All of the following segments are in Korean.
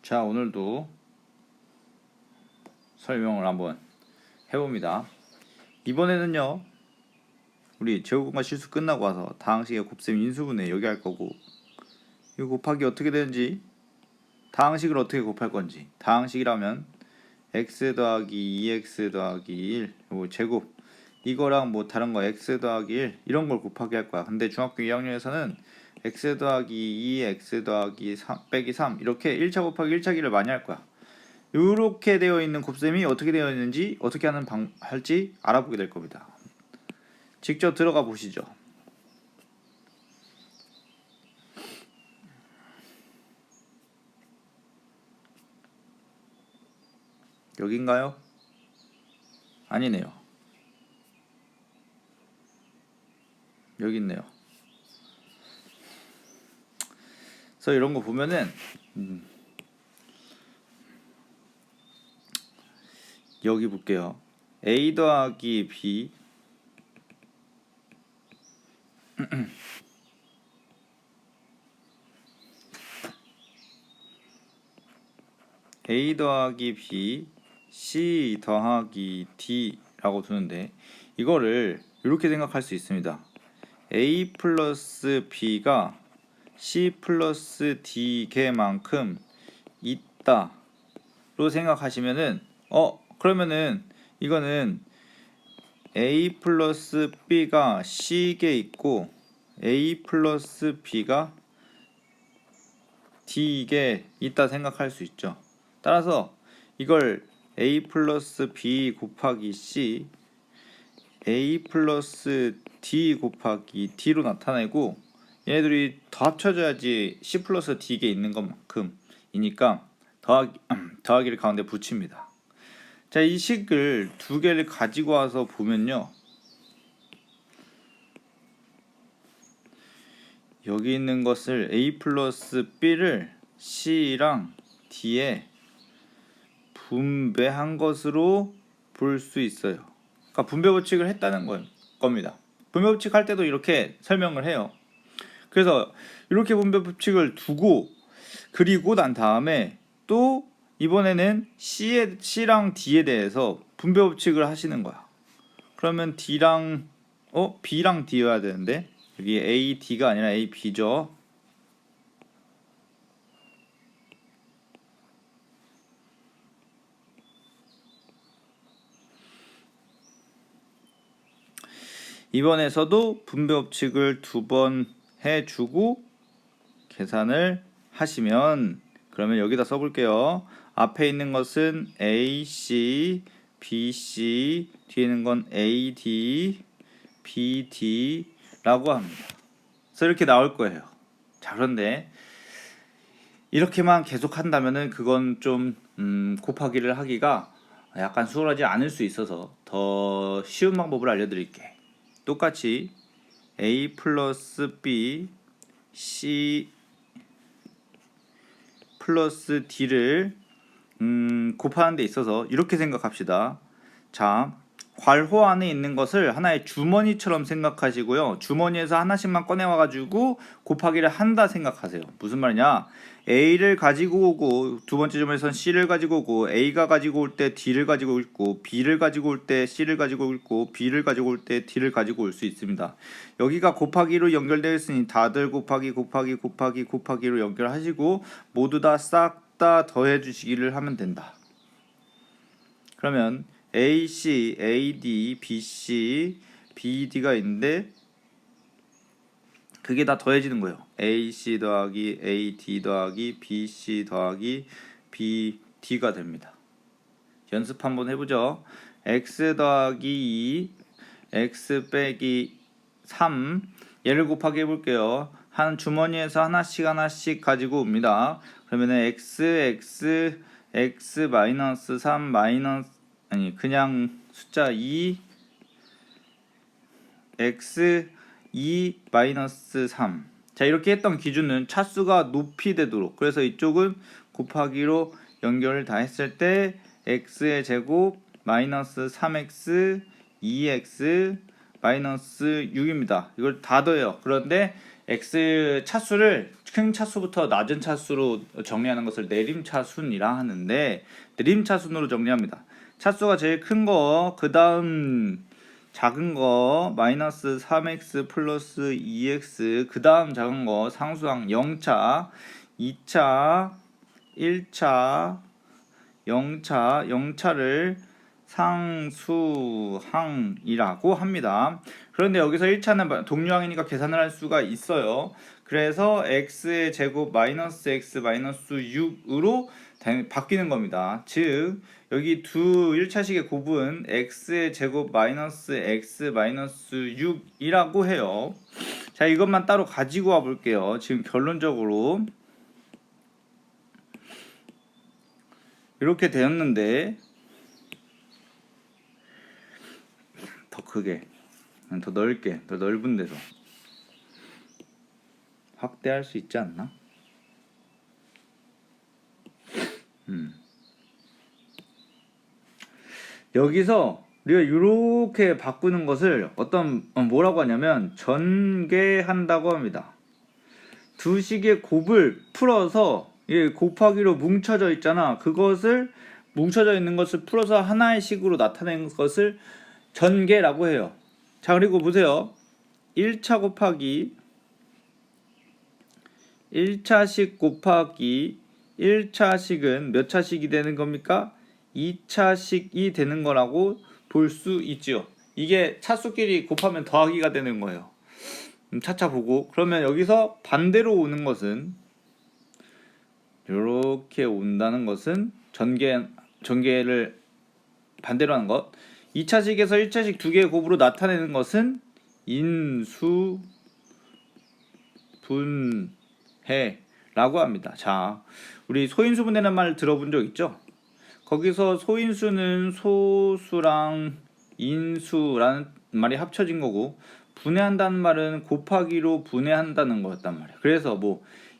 자, 오늘도 설명을 한번 해봅니다. 이번에는요, 우리 제곱과 실수 끝나고 와서 다항식의 곱셈 인수분해 여기 할 거고, 이 곱하기 어떻게 되는지, 다항식을 어떻게 곱할 건지, 다항식이라면 x 더하기 2x 더하기 1 요 제곱 이거랑 뭐 다른 거 x 더하기 1 이런 걸 곱하기 할 거야. 근데 중학교 2학년에서는 x 더하기 2 x 더하기 3 빼기 3 이렇게 1차 곱하기 1차기를 많이 할 거야. 이렇게 되어 있는 곱셈이 어떻게 되어 있는지 어떻게 할지 알아보게 될 겁니다. 직접 들어가 보시죠. 여긴가요? 아니네요. 여기 있네요. 그래서 이런 거 보면은 여기 볼게요. a 더하기 b a 더하기 b c 더하기 d라고 두는데 이거를 이렇게 생각할 수 있습니다. a 플러스 b가 c 플러스 d 개만큼 있다로 생각하시면은 그러면은 이거는 a 플러스 b가 c개 있고 a 플러스 b가 d개 있다 생각할 수 있죠. 따라서 이걸 a 플러스 b 곱하기 c a 플러스 d 곱하기 d로 나타내고 얘네들이 더 합쳐져야지 c 플러스 d개 있는 것만큼 이니까 더하기를 가운데 붙입니다. 자, 이 식을 두 개를 가지고 와서 보면요, 여기 있는 것을 a 플러스 b를 c랑 d에 분배한 것으로 볼 수 있어요. 그러니까 분배 법칙을 했다는 겁니다. 분배 법칙 할 때도 이렇게 설명을 해요. 그래서 이렇게 분배 법칙을 두고 그리고 난 다음에 또 이번에는 C랑 D에 대해서 분배 법칙을 하시는 거야. 그러면 D랑 B랑 D여야 되는데 여기 A, D가 아니라 A, B죠. 이번에서도 분배 법칙을 두 번 해주고 계산을 하시면 그러면 여기다 써볼게요. 앞에 있는 것은 AC, BC, 뒤에 있는 건 AD, BD라고 합니다. 그래서 이렇게 나올 거예요. 자, 그런데 이렇게만 계속 한다면은 그건 좀 곱하기를 하기가 약간 수월하지 않을 수 있어서 더 쉬운 방법을 알려드릴게. 똑같이 A 플러스 B, C 플러스 D를 곱하는 데 있어서 이렇게 생각합시다. 자, 괄호 안에 있는 것을 하나의 주머니처럼 생각하시고요. 주머니에서 하나씩만 꺼내와가지고 곱하기를 한다 생각하세요. 무슨 말이냐? A를 가지고 오고 두 번째 주머니에선 C를 가지고 오고 A가 가지고 올 때 D를 가지고 있고 B를 가지고 올 때 C를 가지고 있고 B를 가지고 올 때 D를 가지고 올 수 있습니다. 여기가 곱하기로 연결되어 있으니 다들 곱하기로 연결하시고 모두 다 싹 다 더해 주시기를 하면 된다. 그러면 AC, AD, BC, BD가 있는데 그게 다 더해지는 거예요. AC 더하기 AD 더하기 BC 더하기 BD가 됩니다. 연습 한번 해보죠. X 더하기 2, X 빼기 3 얘를 곱하기 해볼게요. 한 주머니에서 하나씩 가지고 옵니다. 그러면은 X 마이너스 3 마이너스 그냥 숫자 2 X 2 마이너스 3. 자, 이렇게 했던 기준은 차수가 높이 되도록, 그래서 이쪽은 곱하기로 연결을 다 했을 때 x의 제곱 마이너스 3x 2x 마이너스 6입니다. 이걸 다 더해요. 그런데 x 차수를 큰 차수부터 낮은 차수로 정리하는 것을 내림차순이라 하는데, 내림차순으로 정리합니다. 차수가 제일 큰 거, 그 다음 작은 거 마이너스 3x 플러스 2x, 그 다음 작은 거 상수항 0차, 2차, 1차, 0차, 0차를 상수항이라고 합니다. 그런데 여기서 1차는 동류항이니까 계산을 할 수가 있어요. 그래서 x의 제곱 마이너스 x 마이너스 6으로 바뀌는 겁니다. 즉 여기 두 1차식의 곱은 x의 제곱 마이너스 x 마이너스 6이라고 해요. 자, 이것만 따로 가지고 와 볼게요. 지금 결론적으로 이렇게 되었는데, 더 크게, 더 넓게, 더 넓은 데서 확대할 수 있지 않나? 여기서 우리가 이렇게 바꾸는 것을 뭐라고 하냐면 전개한다고 합니다. 두 식의 곱을 풀어서 곱하기로 뭉쳐져 있잖아. 그것을 뭉쳐져 있는 것을 풀어서 하나의 식으로 나타낸 것을 전개라고 해요. 자, 그리고 보세요. 1차 곱하기 1차식 곱하기 1차식은 몇 차식이 되는 겁니까? 2차식이 되는 거라고 볼 수 있죠. 이게 차수끼리 곱하면 더하기가 되는 거예요. 차차 보고, 그러면 여기서 반대로 오는 것은, 이렇게 온다는 것은 전개를 반대로 하는 것. 2차식에서 1차식 두 개의 곱으로 나타내는 것은 인수 분해라고 합니다. 자, 우리 소인수 분해라는 말 들어본 적 있죠? 거기서 소인수는 소수랑 인수라는 말이 합쳐진 거고, 분해한다는 말은 곱하기로 분해한다는 거였단 말이야. 그래서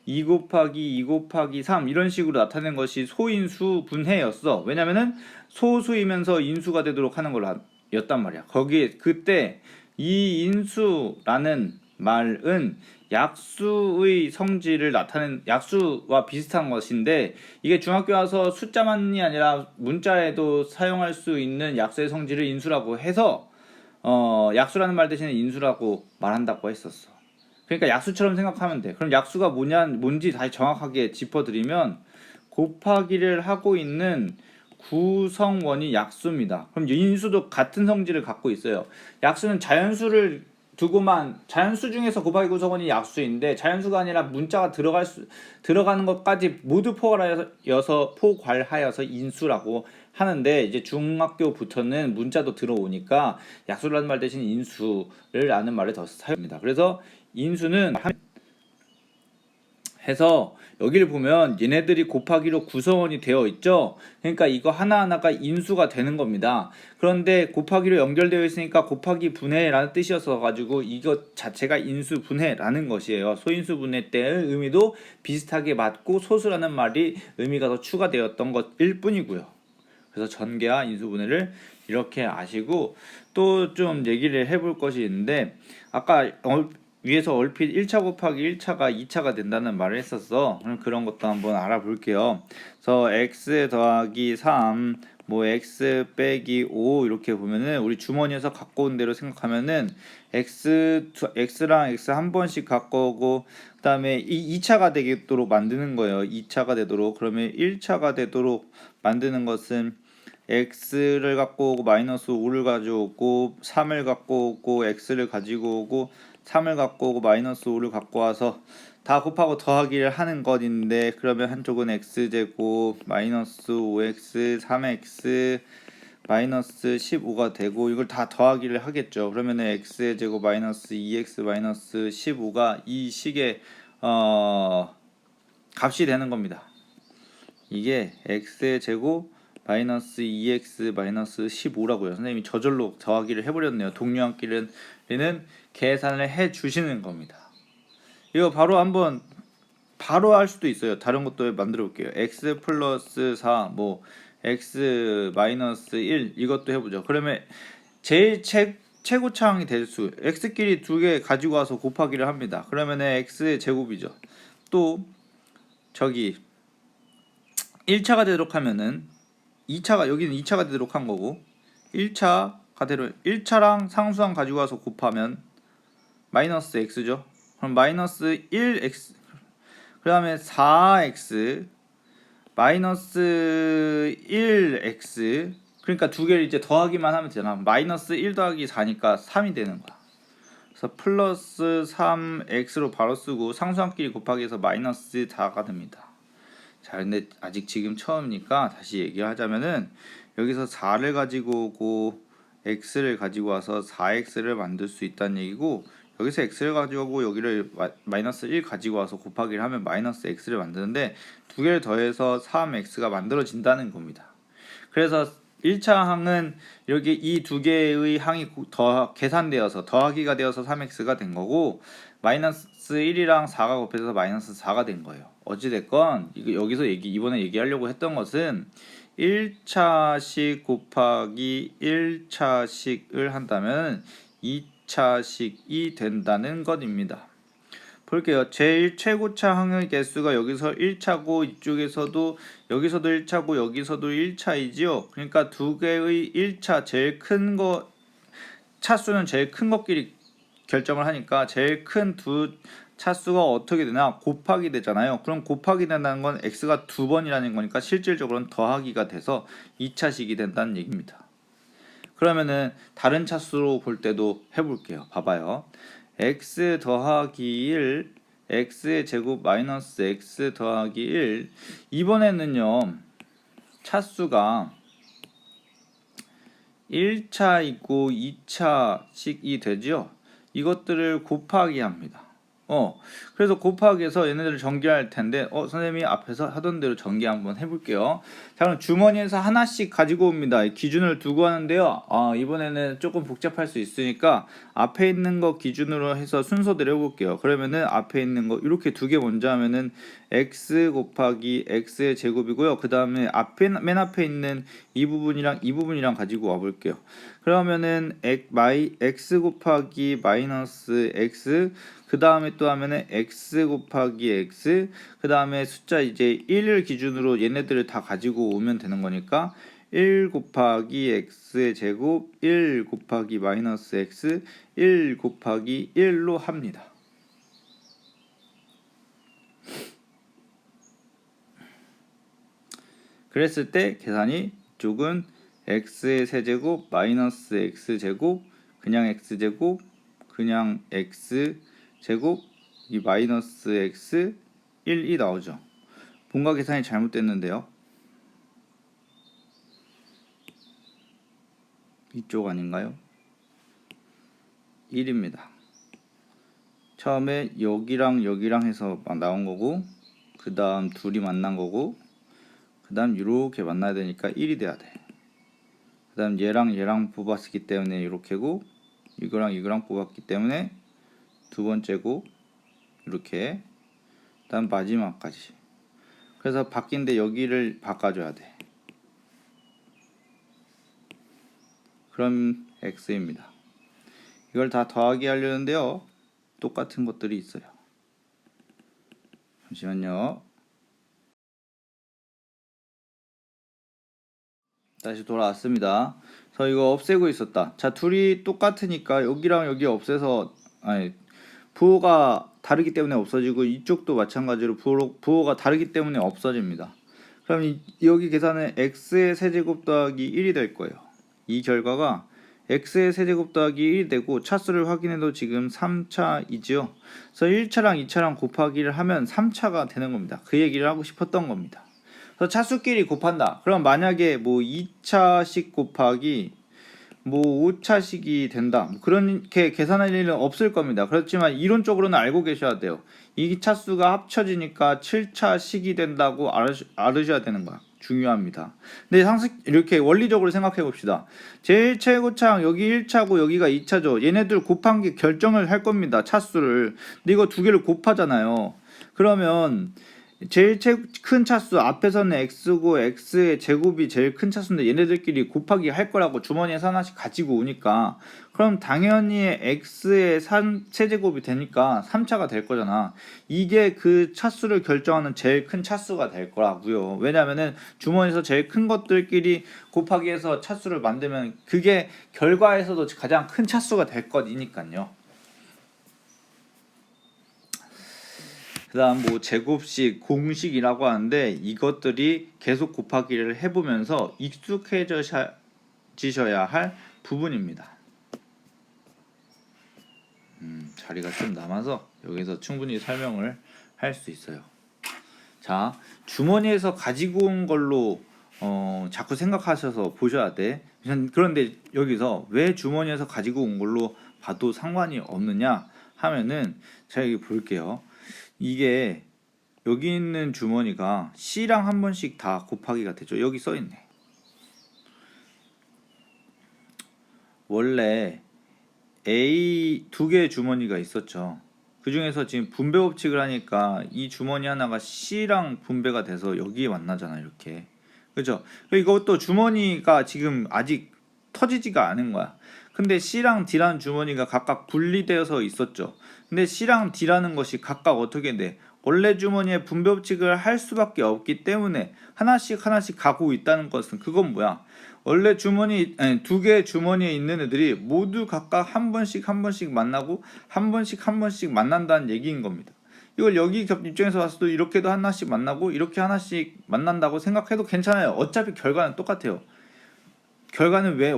2 곱하기 2 곱하기 3 이런 식으로 나타낸 것이 소인수 분해였어. 왜냐면은 소수이면서 인수가 되도록 하는 걸로 였단 말이야. 거기에 그때 이 인수라는 말은 약수의 성질을 나타낸, 약수와 비슷한 것인데, 이게 중학교 와서 숫자만이 아니라 문자에도 사용할 수 있는 약수의 성질을 인수라고 해서 약수라는 말 대신에 인수라고 말한다고 했었어. 그러니까 약수처럼 생각하면 돼. 그럼 약수가 뭔지 다시 정확하게 짚어드리면, 곱하기를 하고 있는 구성원이 약수입니다. 그럼 인수도 같은 성질을 갖고 있어요. 약수는 자연수를 두고만, 자연수 중에서 곱하기 구성원이 약수인데, 자연수가 아니라 문자가 들어가는 것까지 모두 포괄하여서 인수라고 하는데, 이제 중학교부터는 문자도 들어오니까 약수라는 말 대신 인수를 아는 말을 더 사용합니다. 그래서 인수는 해서 여기를 보면 얘네들이 곱하기로 구성원이 되어 있죠. 그러니까 이거 하나하나가 인수가 되는 겁니다. 그런데 곱하기로 연결되어 있으니까 곱하기 분해라는 뜻이었어 가지고 이것 자체가 인수 분해라는 것이에요. 소인수 분해 때의 의미도 비슷하게 맞고, 소수라는 말이 의미가 더 추가되었던 것일 뿐이고요. 그래서 전개와 인수 분해를 이렇게 아시고, 또 좀 얘기를 해볼 것이 있는데, 아까 위에서 얼핏 1차 곱하기 1차가 2차가 된다는 말을 했었어. 그럼 그런 것도 한번 알아볼게요. 그래서 x 더하기 3, x 빼기 5 이렇게 보면은, 우리 주머니에서 갖고 온 대로 생각하면은 x랑 x 한 번씩 갖고 오고, 그 다음에 이 2차가 되도록 만드는 거예요. 2차가 되도록. 그러면 1차가 되도록 만드는 것은 x를 갖고 오고 마이너스 5를 가져오고, 3을 갖고 오고, x를 가지고 오고, 3을 갖고 오고, 마이너스 5를 갖고 와서 다 곱하고 더하기를 하는 것인데, 그러면 한쪽은 x제곱 마이너스 5x 3x 마이너스 15가 되고, 이걸 다 더하기를 하겠죠. 그러면 x의 제곱 마이너스 2x 마이너스 15가 이 식의 값이 되는 겁니다. 이게 x의 제곱 마이너스 2x 마이너스 15라고요. 선생님이 저절로 더하기를 해버렸네요. 동류항끼리는 계산을 해주시는 겁니다. 이거 바로 할 수도 있어요. 다른 것도 만들어 볼게요. x 플러스 4 x 마이너스 1 이것도 해보죠. 그러면 제일 최고차항이 될 수, x끼리 두 개 가지고 와서 곱하기를 합니다. 그러면은 x의 제곱이죠. 또 저기 1차가 되도록 하면은 2차가 여기는 2차가 되도록 한 거고 1차가 되로 1차랑 상수항 가지고 와서 곱하면 마이너스 x죠. 그럼 마이너스 1x 그 다음에 4x 마이너스 1x 그러니까 두 개를 이제 더하기만 하면 되잖아. 마이너스 1 더하기 4니까 3이 되는 거야. 그래서 플러스 3x로 바로 쓰고 상수항끼리 곱하기 해서 마이너스 4가 됩니다. 자, 근데 아직 지금 처음이니까 다시 얘기하자면은 여기서 4를 가지고 오고 x를 가지고 와서 4x를 만들 수 있다는 얘기고, 여기서 x를 가지고 오고 여기를 마이너스 1 가지고 와서 곱하기를 하면 마이너스 x를 만드는데 두 개를 더해서 3x가 만들어진다는 겁니다. 그래서 1차 항은 여기 이 두 개의 항이 계산되어서 더하기가 되어서 3x가 된 거고, 마이너스 1이랑 4가 곱해서 마이너스 4가 된 거예요. 어찌됐건 여기서 이번에 얘기하려고 했던 것은 1차식 곱하기 1차식을 한다면 2차식이 된다는 것입니다. 볼게요. 제일 최고차 항의 개수가 여기서 1차고 이쪽에서도 여기서도 1차고 여기서도 1차이지요. 그러니까 두 개의 1차 제일 큰 거 차수는 제일 큰 것끼리 결정을 하니까 제일 큰 두 차수가 어떻게 되나 곱하기 되잖아요. 그럼 곱하기 된다는 건 x가 두 번이라는 거니까 실질적으로는 더하기가 돼서 2차식이 된다는 얘기입니다. 그러면은 다른 차수로 볼 때도 해볼게요. 봐봐요. x 더하기 1 x의 제곱 마이너스 x 더하기 1 이번에는요 차수가 1차이고 2차식이 되죠. 이것들을 곱하기 합니다. 그래서 곱하기해서 얘네들을 전개할 텐데 선생님이 앞에서 하던 대로 전개 한번 해볼게요. 자, 그럼 주머니에서 하나씩 가지고 옵니다. 기준을 두고 하는데요. 이번에는 조금 복잡할 수 있으니까 앞에 있는 거 기준으로 해서 순서대로 해볼게요. 그러면은 앞에 있는 거 이렇게 두 개 먼저 하면은 x 곱하기 x의 제곱이고요. 그 다음에 맨 앞에 있는 이 부분이랑 가지고 와볼게요. 그러면은 x 곱하기 마이너스 x 그 다음에 또 하면은 x 곱하기 x 그 다음에 숫자 이제 1을 기준으로 얘네들을 다 가지고 오면 되는 거니까 1 곱하기 x의 제곱 1 곱하기 마이너스 x 1 곱하기 1로 합니다. 그랬을 때 계산이 이쪽은 x의 세제곱 마이너스 x제곱 그냥 x제곱 그냥 x제곱 이 마이너스 x 1이 나오죠. 분과 계산이 잘못됐는데요. 이쪽 아닌가요? 1입니다. 처음에 여기랑 여기랑 해서 나온 거고 그 다음 둘이 만난 거고 그 다음 이렇게 만나야 되니까 1이 돼야 돼. 그 다음 얘랑 뽑았기 때문에 이렇게고 이거랑 뽑았기 때문에 두 번째고 이렇게 다음 마지막까지. 그래서 바뀐데 여기를 바꿔줘야 돼. 그럼 x입니다. 이걸 다 더하기 하려는데요. 똑같은 것들이 있어요. 잠시만요. 다시 돌아왔습니다. 그래서 이거 없애고 있었다. 자, 둘이 똑같으니까 여기랑 여기 없애서 부호가 다르기 때문에 없어지고 이쪽도 마찬가지로 부호가 다르기 때문에 없어집니다. 그럼 여기 계산은 x의 세제곱 더하기 1이 될 거예요. 이 결과가 x의 세제곱 더하기 1이 되고 차수를 확인해도 지금 3차이죠. 그래서 1차랑 2차랑 곱하기를 하면 3차가 되는 겁니다. 그 얘기를 하고 싶었던 겁니다. 그래서 차수끼리 곱한다. 그럼 만약에 뭐 2차식 곱하기 뭐 5차식이 된다. 그렇게 계산할 일은 없을 겁니다. 그렇지만 이론적으로는 알고 계셔야 돼요. 이 차수가 합쳐지니까 7차식이 된다고 알으셔야 되는 거야. 중요합니다. 근데 상식 이렇게 원리적으로 생각해 봅시다. 제일 최고차항 여기 1차고 여기가 2차죠. 얘네들 곱한 게 결정을 할 겁니다. 차수를. 근데 이거 두 개를 곱하잖아요. 그러면 제일 큰 차수 앞에서는 x고 x의 제곱이 제일 큰 차수인데 얘네들끼리 곱하기 할 거라고 주머니에서 하나씩 가지고 오니까 그럼 당연히 x의 세제곱이 되니까 3차가 될 거잖아. 이게 그 차수를 결정하는 제일 큰 차수가 될 거라고요. 왜냐면은 주머니에서 제일 큰 것들끼리 곱하기 해서 차수를 만들면 그게 결과에서도 가장 큰 차수가 될 거니까요. 그 다음 뭐 제곱식 공식이라고 하는데 이것들이 계속 곱하기를 해보면서 익숙해지셔야 할 부분입니다. 자리가 좀 남아서 여기서 충분히 설명을 할 수 있어요. 자, 주머니에서 가지고 온 걸로 자꾸 생각하셔서 보셔야 돼. 그런데 여기서 왜 주머니에서 가지고 온 걸로 봐도 상관이 없느냐 하면은 제가 여기 볼게요. 이게 여기 있는 주머니가 C랑 한 번씩 다 곱하기가 되죠. 여기 써있네. 원래 A 두 개의 주머니가 있었죠. 그 중에서 지금 분배 법칙을 하니까 이 주머니 하나가 C랑 분배가 돼서 여기에 만나잖아. 이렇게. 그죠? 이것도 주머니가 지금 아직 터지지가 않은 거야. 근데 C랑 D라는 주머니가 각각 분리되어서 있었죠. 근데 C랑 D라는 것이 각각 어떻게 돼? 원래 주머니에 분배 법칙을 할 수밖에 없기 때문에 하나씩 가고 있다는 것은 그건 뭐야? 원래 주머니 두 개의 주머니에 있는 애들이 모두 각각 한 번씩 만나고 한 번씩 만난다는 얘기인 겁니다. 이걸 여기 입장에서 봤을 때 이렇게도 하나씩 만나고 이렇게 하나씩 만난다고 생각해도 괜찮아요. 어차피 결과는 똑같아요. 결과는 왜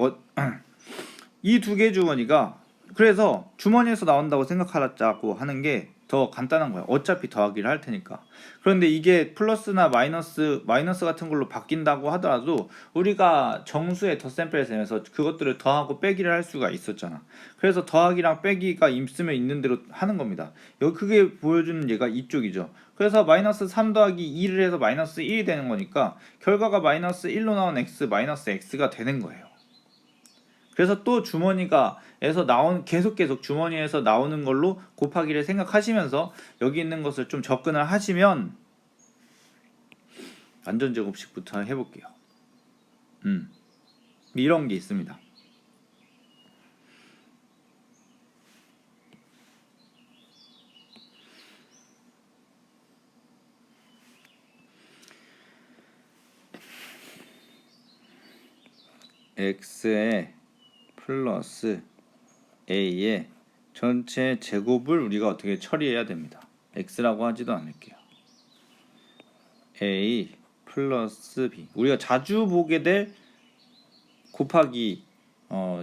이 두 개의 주머니가 그래서 주머니에서 나온다고 생각하자고 하는 게 더 간단한 거야. 어차피 더하기를 할 테니까. 그런데 이게 플러스나 마이너스 같은 걸로 바뀐다고 하더라도 우리가 정수의 덧셈뺄 셈에서 그것들을 더하고 빼기를 할 수가 있었잖아. 그래서 더하기랑 빼기가 있으면 있는 대로 하는 겁니다. 여기 그게 보여주는 얘가 이쪽이죠. 그래서 마이너스 3 더하기 2를 해서 마이너스 1이 되는 거니까 결과가 마이너스 1로 나온 x 마이너스 x가 되는 거예요. 그래서 또 주머니가에서 계속 주머니에서 나오는 걸로 곱하기를 생각하시면서 여기 있는 것을 좀 접근을 하시면 완전 제곱식부터 해볼게요. 이런 게 있습니다. x에 플러스 a의 전체 제곱을 우리가 어떻게 처리해야 됩니다. x라고 하지도 않을게요. a 플러스 b 우리가 자주 보게 될 곱하기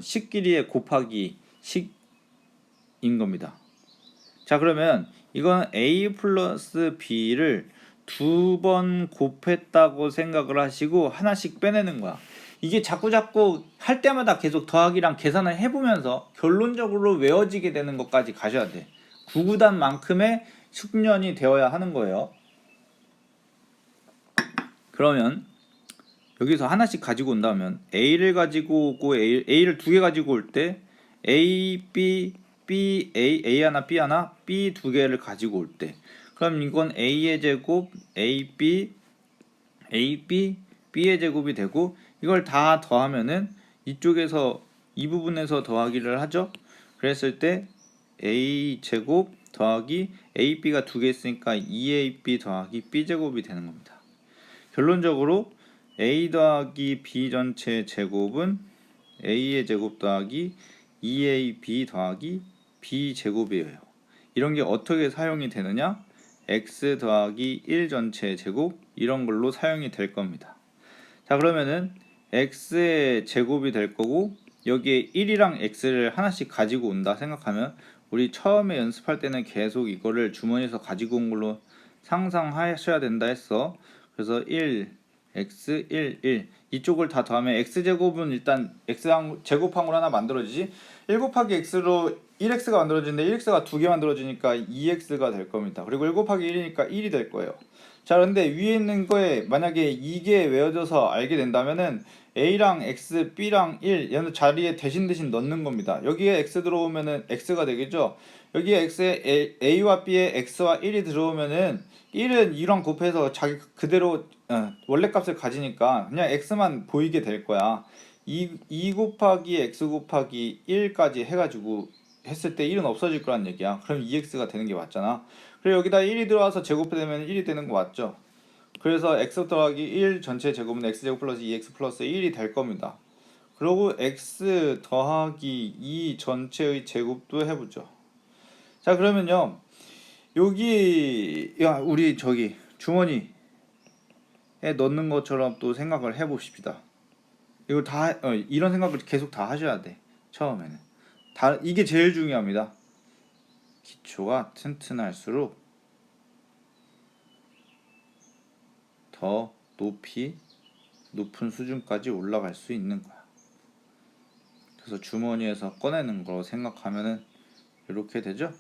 식끼리의 곱하기 식인 겁니다. 자, 그러면 이건 a 플러스 b를 두 번 곱했다고 생각을 하시고 하나씩 빼내는 거야. 이게 자꾸 할 때마다 계속 더하기랑 계산을 해보면서 결론적으로 외워지게 되는 것까지 가셔야 돼. 구구단만큼의 숙련이 되어야 하는 거예요. 그러면 여기서 하나씩 가지고 온다면 A를 가지고 오고 A를 두 개 가지고 올 때 A, B, B, A 하나, B 하나, B 두 개를 가지고 올 때 그럼 이건 A의 제곱, A, B, B의 제곱이 되고 이걸 다 더하면은 이쪽에서 이 부분에서 더하기를 하죠. 그랬을 때 A 제곱 더하기 AB가 두 개 있으니까 2AB 더하기 B 제곱이 되는 겁니다. 결론적으로 A 더하기 B 전체 제곱은 A의 제곱 더하기 2AB 더하기 B 제곱이에요. 이런 게 어떻게 사용이 되느냐? X 더하기 1 전체 제곱 이런 걸로 사용이 될 겁니다. 자, 그러면은 x의 제곱이 될 거고 여기에 1이랑 x를 하나씩 가지고 온다 생각하면 우리 처음에 연습할 때는 계속 이거를 주머니에서 가지고 온 걸로 상상하셔야 된다 했어. 그래서 1, x, 1 이쪽을 다 더하면 x제곱은 일단 x제곱항으로 하나 만들어지지 1 곱하기 x로 1x가 만들어지는데 1x가 두 개 만들어지니까 2x가 될 겁니다. 그리고 1 곱하기 1이니까 1이 될 거예요. 자, 그런데 위에 있는 거에 만약에 이게 외워져서 알게 된다면은 A랑 X, B랑 1 얘는 자리에 대신 넣는 겁니다. 여기에 X 들어오면은 X가 되겠죠. 여기에 X에 A와 B에 X와 1이 들어오면은 1은 2랑 곱해서 자기 그대로 원래 값을 가지니까 그냥 X만 보이게 될 거야. 2 곱하기 X 곱하기 1까지 해가지고 했을 때 1은 없어질 거란 얘기야. 그럼 2X가 되는 게 맞잖아. 그리고 여기다 1이 들어와서 제곱되면 1이 되는 거 맞죠? 그래서 x 더하기 1 전체 제곱은 x제곱 플러스 2x 플러스 1이 될 겁니다. 그리고 x 더하기 2 전체의 제곱도 해보죠. 자, 그러면요, 여기 우리 저기 주머니에 넣는 것처럼 또 생각을 해봅시다. 이거 다 이런 생각을 계속 다 하셔야 돼. 처음에는 이게 제일 중요합니다. 기초가 튼튼할수록 더 높은 수준까지 올라갈 수 있는 거야. 그래서 주머니에서 꺼내는 거 생각하면은 이렇게 되죠.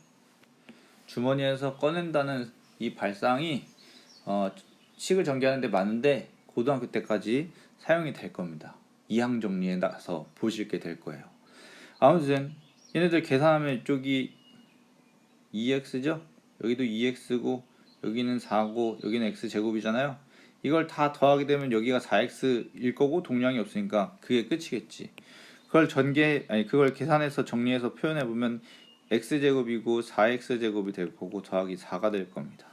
주머니에서 꺼낸다는 이 발상이 식을 전개하는 데 많은데 고등학교 때까지 사용이 될 겁니다. 이항 정리에 나서 보시게 될 거예요. 아무튼 얘네들 계산하면 이쪽이 2x죠. 여기도 2x고 여기는 4고 여기는 x제곱이잖아요. 이걸 다 더하게 되면 여기가 4x일 거고 동량이 없으니까 그게 끝이겠지. 그걸 계산해서 정리해서 표현해 보면 x제곱이고 4x제곱이 될 거고 더하기 4가 될 겁니다.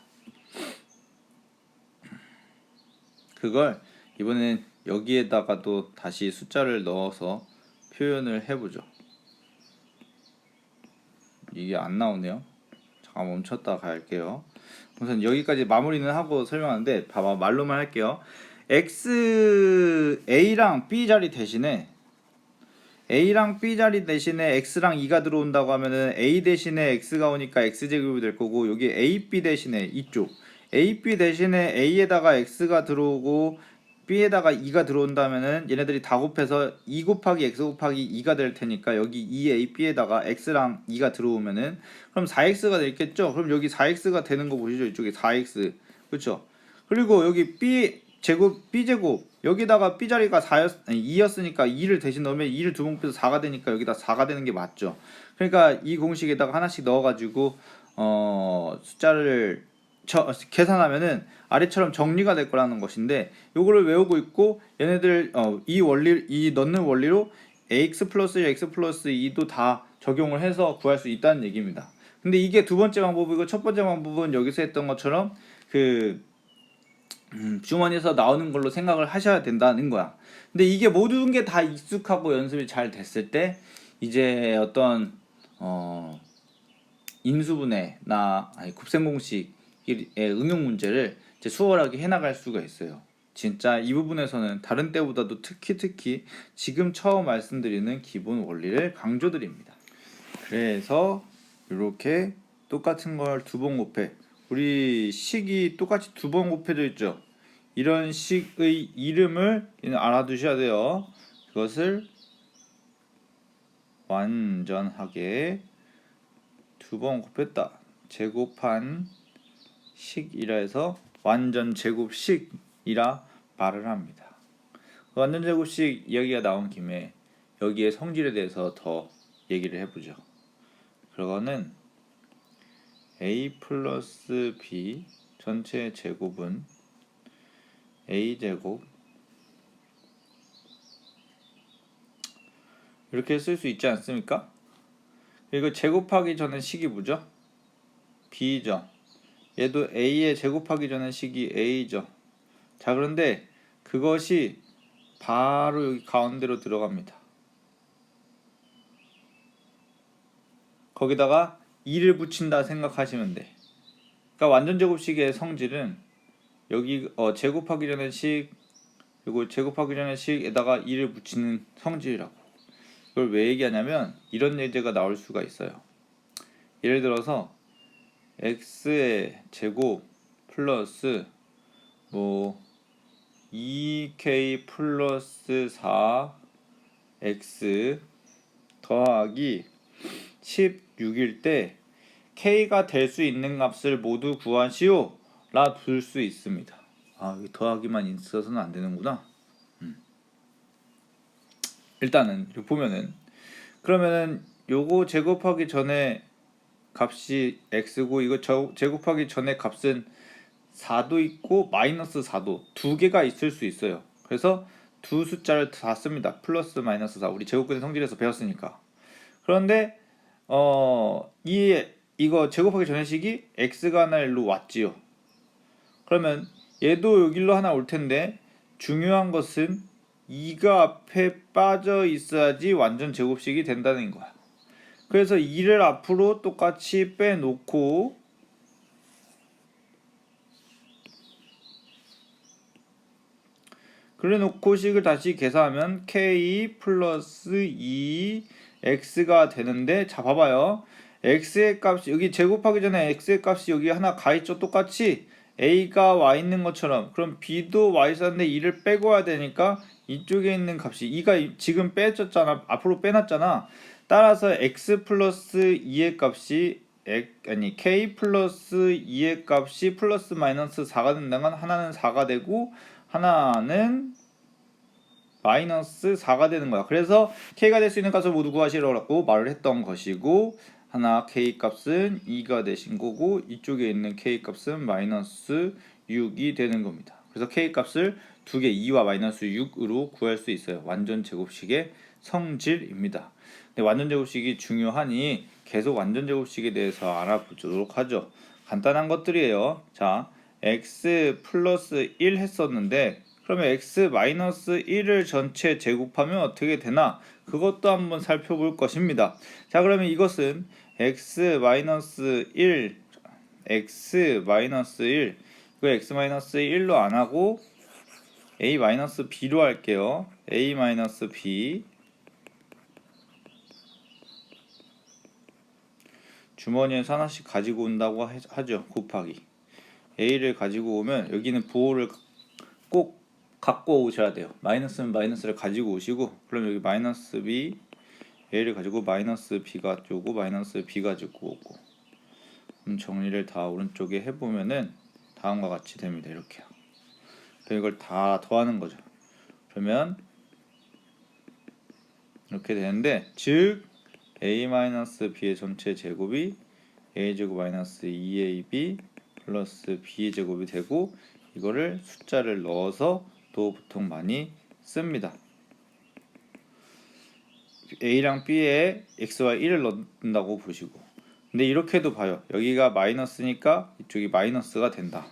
그걸 이번엔 여기에다가도 다시 숫자를 넣어서 표현을 해보죠. 이게 안 나오네요. 잠깐 멈췄다 갈게요. 우선 여기까지 마무리는 하고 설명하는데 봐봐, 말로만 할게요. A랑 B 자리 대신에 X랑 2가 들어온다고 하면은 A 대신에 X가 오니까 X제곱이 될 거고, 여기 AB 대신에 이쪽 AB 대신에 A에다가 X가 들어오고 B에다가 2가 들어온다면은 얘네들이 다 곱해서 2 곱하기 X 곱하기 2가 될 테니까 여기 2AB에다가 X랑 2가 들어오면은 그럼 4X가 되겠죠? 그럼 여기 4X가 되는 거 보시죠. 이쪽에 4X. 그렇죠? 그리고 여기 B제곱 여기다가 B자리가 2였으니까 2를 대신 넣으면 2를 두 번 곱해서 4가 되니까 여기다 4가 되는 게 맞죠. 그러니까 이 공식에다가 하나씩 넣어가지고 숫자를 계산하면은 아래처럼 정리가 될 거라는 것인데, 요거를 외우고 있고 얘네들 이 넣는 원리로 ax 플러스 1 x 플러스 2도 다 적용을 해서 구할 수 있다는 얘기입니다. 근데 이게 두 번째 방법이고 첫 번째 방법은 여기서 했던 것처럼 그 주머니에서 나오는 걸로 생각을 하셔야 된다는 거야. 근데 이게 모든 게 다 익숙하고 연습이 잘 됐을 때 이제 어떤 인수분해나 곱셈 공식의 응용 문제를 이제 수월하게 해나갈 수가 있어요. 진짜 이 부분에서는 다른 때보다도 특히 지금 처음 말씀드리는 기본 원리를 강조드립니다. 그래서 이렇게 똑같은 걸 두 번 곱해, 우리 식이 똑같이 두 번 곱해져 있죠. 이런 식의 이름을 알아두셔야 돼요. 그것을 완전하게 두 번 곱했다, 제곱한 식이라 해서 완전 제곱식이라 말을 합니다. 완전 제곱식 이야기가 나온 김에 여기에 성질에 대해서 더 얘기를 해보죠. 그거는 a 플러스 b 전체 제곱은 a제곱, 이렇게 쓸 수 있지 않습니까? 그리고 제곱하기 전에 식이 뭐죠? b죠. 얘도 a에 제곱하기 전에 식이 a죠. 자, 그런데 그것이 바로 여기 가운데로 들어갑니다. 거기다가 2를 붙인다 생각하시면 돼. 그러니까 완전 제곱식의 성질은 여기 제곱하기 전에 식, 그리고 제곱하기 전에 식에다가 2를 붙이는 성질이라고. 이걸 왜 얘기하냐면 이런 예제가 나올 수가 있어요. 예를 들어서 x의 제곱 플러스 2k 플러스 4x 더하기 16일 때 k가 될 수 있는 값을 모두 구하시오 라 둘 수 있습니다. 아, 여기 더하기만 있어서는 안 되는구나. 일단은 이렇게 보면은, 그러면은 요거 제곱하기 전에 값이 x고, 이거 제곱하기 전에 값은 4도 있고 마이너스 4도 두 개가 있을 수 있어요. 그래서 두 숫자를 다 씁니다. 플러스 마이너스 4. 우리 제곱근의 성질에서 배웠으니까. 그런데 이거 제곱하기 전의 식이 x가 하나 일로 왔지요. 그러면 얘도 여기로 하나 올 텐데, 중요한 것은 2가 앞에 빠져 있어야지 완전 제곱식이 된다는 거야. 그래서 2를 앞으로 똑같이 빼놓고, 그래놓고 식을 다시 계산하면 k 플러스 2x가 되는데, 자 봐봐요. x의 값이 여기 제곱하기 전에 x의 값이 여기 하나 가있죠. 똑같이 a가 와 있는 것처럼. 그럼 b도 와 있었는데 2를 빼고 와야 되니까 이쪽에 있는 값이 2가 지금 빼졌잖아. 앞으로 빼놨잖아. 따라서 x 플러스 2의 값이 k 플러스 2의 값이 플러스 마이너스 4가 된다는 건, 하나는 4가 되고 하나는 마이너스 4가 되는 거야. 그래서 k가 될 수 있는 값을 모두 구하시라고 말을 했던 것이고, 하나 k 값은 2가 되신 거고, 이쪽에 있는 k 값은 마이너스 6이 되는 겁니다. 그래서 k 값을 두 개 2와 마이너스 6으로 구할 수 있어요. 완전 제곱식의 성질입니다. 근데 완전 제곱식이 중요하니 계속 완전 제곱식에 대해서 알아보도록 하죠. 간단한 것들이에요. 자, x 플러스 1 했었는데, 그러면 x 마이너스 1을 전체 제곱하면 어떻게 되나, 그것도 한번 살펴볼 것입니다. 자, 그러면 이것은 x 마이너스 1 이거 x 마이너스 1로 안 하고 a 마이너스 b로 할게요. a 마이너스 b, 주머니에서 하나씩 가지고 온다고 하죠. 곱하기 a를 가지고 오면, 여기는 부호를 꼭 갖고 오셔야 돼요. 마이너스는 마이너스를 가지고 오시고, 그럼 여기 마이너스 b, a를 가지고 마이너스 b 가지고 마이너스 b 가지고 오고, 그럼 정리를 다 오른쪽에 해보면은 다음과 같이 됩니다. 이렇게요. 그럼 이걸 다 더하는 거죠. 그러면 이렇게 되는데, 즉 a-b의 전체 제곱이 a제곱 마이너스 2ab 플러스 b의 제곱이 되고, 이거를 숫자를 넣어서 또 보통 많이 씁니다. a랑 b에 x와 1을 넣는다고 보시고, 근데 이렇게도 봐요. 여기가 마이너스니까 이쪽이 마이너스가 된다,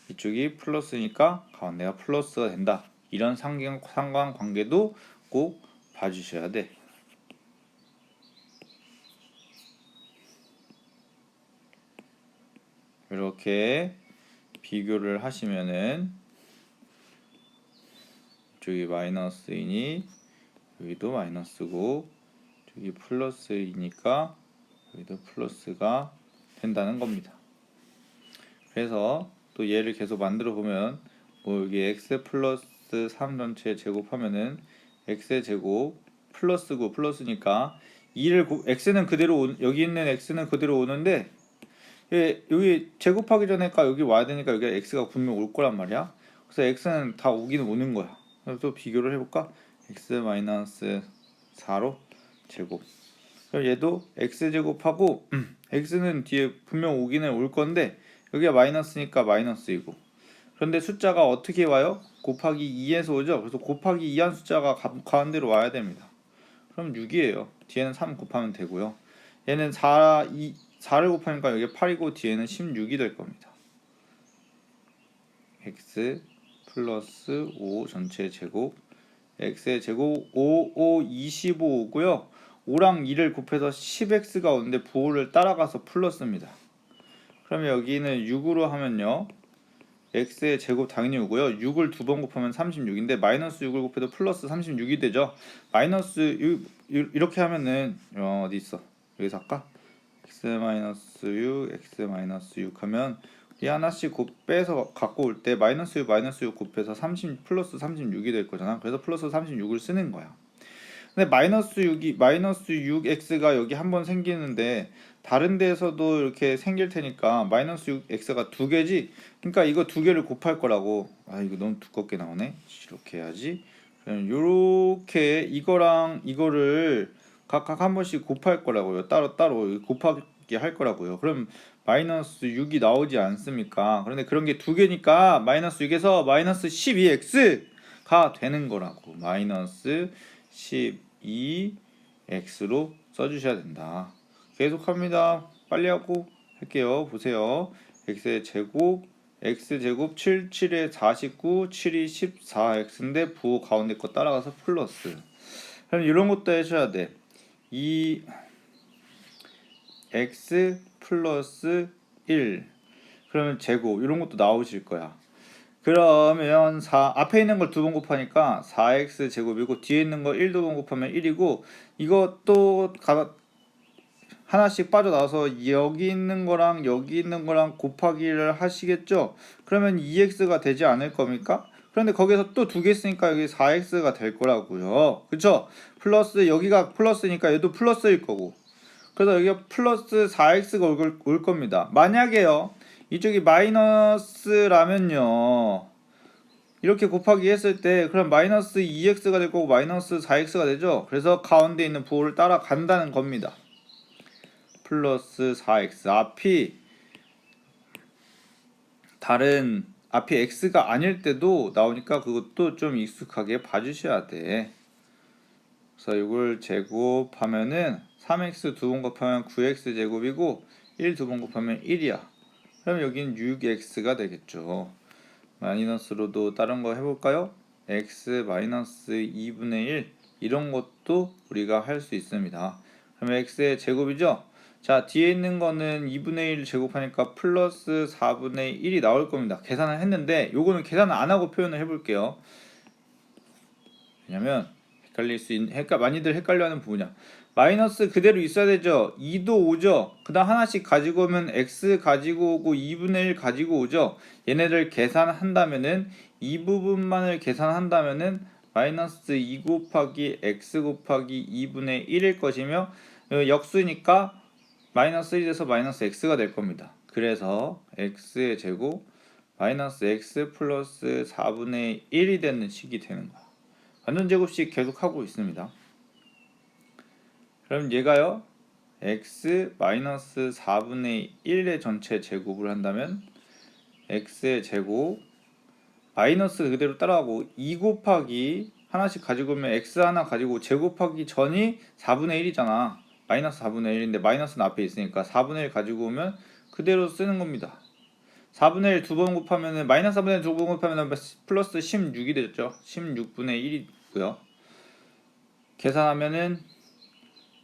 이쪽이 플러스니까 가운데가 플러스가 된다. 이런 상관관계도 꼭 봐주셔야 돼. 이렇게 비교를 하시면은, 이쪽이 마이너스이니 여기도 마이너스고, 여기 플러스이니까 여기도 플러스가 된다는 겁니다. 그래서 또 얘를 계속 만들어 보면, 뭐 여기 x 플러스 3 전체 제곱하면은 x의 제곱 플러스고, 플러스니까 2를 x는 그대로 여기 있는 x는 그대로 오는데, 여기 제곱하기 전에가 여기 와야 되니까 여기 x가 분명 올 거란 말이야. 그래서 x는 다 오기는 오는 거야. 그래서 또 비교를 해볼까? x 마이너스 4로 제곱. 그럼 얘도 x 제곱하고 x는 뒤에 분명 오기는 올 건데, 여기가 마이너스니까 마이너스이고, 그런데 숫자가 어떻게 와요? 곱하기 2에서 오죠. 그래서 곱하기 2한 숫자가 가운데로 와야 됩니다. 그럼 6이에요. 뒤에는 3 곱하면 되고요. 얘는 4를 곱하니까 여기 8이고 뒤에는 16이 될 겁니다. x 플러스 5 전체 제곱, x의 제곱 5, 25고요. 5랑 2를 곱해서 10x가 오는데 부호를 따라가서 플러스입니다. 그러면 여기는 6으로 하면요, x의 제곱 당연히 오고요. 6을 두 번 곱하면 36인데 마이너스 6을 곱해도 플러스 36이 되죠. 마이너스 6, 이렇게 하면은 어디 있어? 여기서 할까? x 마이너스 6, x 마이너스 6 하면 이 하나씩 빼서 갖고 올 때 마이너스 6 곱해서 30 플러스 36이 될 거잖아. 그래서 플러스 36을 쓰는 거야. 근데 마이너스 6x가 여기 한번 생기는데 다른 데에서도 이렇게 생길 테니까 마이너스 6x가 두 개지. 그러니까 이거 두 개를 곱할 거라고. 아 이거 너무 두껍게 나오네. 이렇게 해야지. 그럼 요렇게 이거랑 이거를 각각 한 번씩 곱할 거라고요. 따로 곱하기 할 거라고요. 그럼 마이너스 6이 나오지 않습니까? 그런데 그런 게 두 개니까 마이너스 6에서 마이너스 12x가 되는 거라고. 마이너스 12x로 써주셔야 된다. 계속합니다. 빨리 하고 할게요. 보세요. x의 제곱 x제곱 7, 7에 49, 7이 14x인데 부호 가운데 거 따라가서 플러스. 그럼 이런 것도 해줘야 돼. 2x 플러스 1 그러면 제곱 이런 것도 나오실 거야. 그러면 앞에 있는 걸 두 번 곱하니까 4x 제곱이고 뒤에 있는 거 1 두 번 곱하면 1이고 이것도 하나씩 빠져나와서 여기 있는 거랑 여기 있는 거랑 곱하기를 하시겠죠? 그러면 2x가 되지 않을 겁니까? 그런데 거기서 또 두 개 있으니까 여기 4x가 될 거라고요. 그쵸? 플러스 여기가 플러스니까 얘도 플러스일 거고. 그래서 여기가 플러스 4x가 올 겁니다. 만약에요. 이쪽이 마이너스라면요. 이렇게 곱하기 했을 때 그럼 마이너스 2x가 될 거고 마이너스 4x가 되죠. 그래서 가운데 있는 부호를 따라간다는 겁니다. 플러스 4x 앞이 x가 아닐 때도 나오니까 그것도 좀 익숙하게 봐주셔야 돼. 그래서 이걸 제곱하면은 3x 두 번 곱하면 9x 제곱이고 1 두 번 곱하면 1이야. 그럼 여기는 6x가 되겠죠. 마이너스로도 다른 거 해볼까요? x 마이너스 2분의 1 이런 것도 우리가 할 수 있습니다. 그러면 x의 제곱이죠? 자 뒤에 있는 거는 2분의 1 제곱하니까 플러스 4분의 1이 나올 겁니다. 계산을 했는데 요거는 계산을 안 하고 표현을 해볼게요. 왜냐면 많이들 헷갈려하는 부분이야. 마이너스 그대로 있어야 되죠. 2도 오죠. 그 다음 하나씩 가지고 오면 x 가지고 오고 2분의 1 가지고 오죠. 얘네를 계산한다면은 이 부분만을 계산한다면은 마이너스 2 곱하기 x 곱하기 2분의 1일 것이며 역수니까 마이너스 1에서 마이너스 x가 될 겁니다. 그래서 x의 제곱 마이너스 x 플러스 4분의 1이 되는 식이 되는 거야. 완전 제곱식 계속 하고 있습니다. 그럼 얘가요 x 마이너스 4분의 1의 전체 제곱을 한다면 x의 제곱 마이너스 그대로 따라가고 2 곱하기 하나씩 가지고 오면 x 하나 가지고 제곱하기 전이 4분의 1이잖아. 마이너스 4분의 1인데 마이너스는 앞에 있으니까 4분의 1 가지고 오면 그대로 쓰는 겁니다. 4분의 1 두 번 곱하면은 마이너스 4분의 1 두 번 곱하면 플러스 16이 되죠. 16분의 1이고요. 계산하면은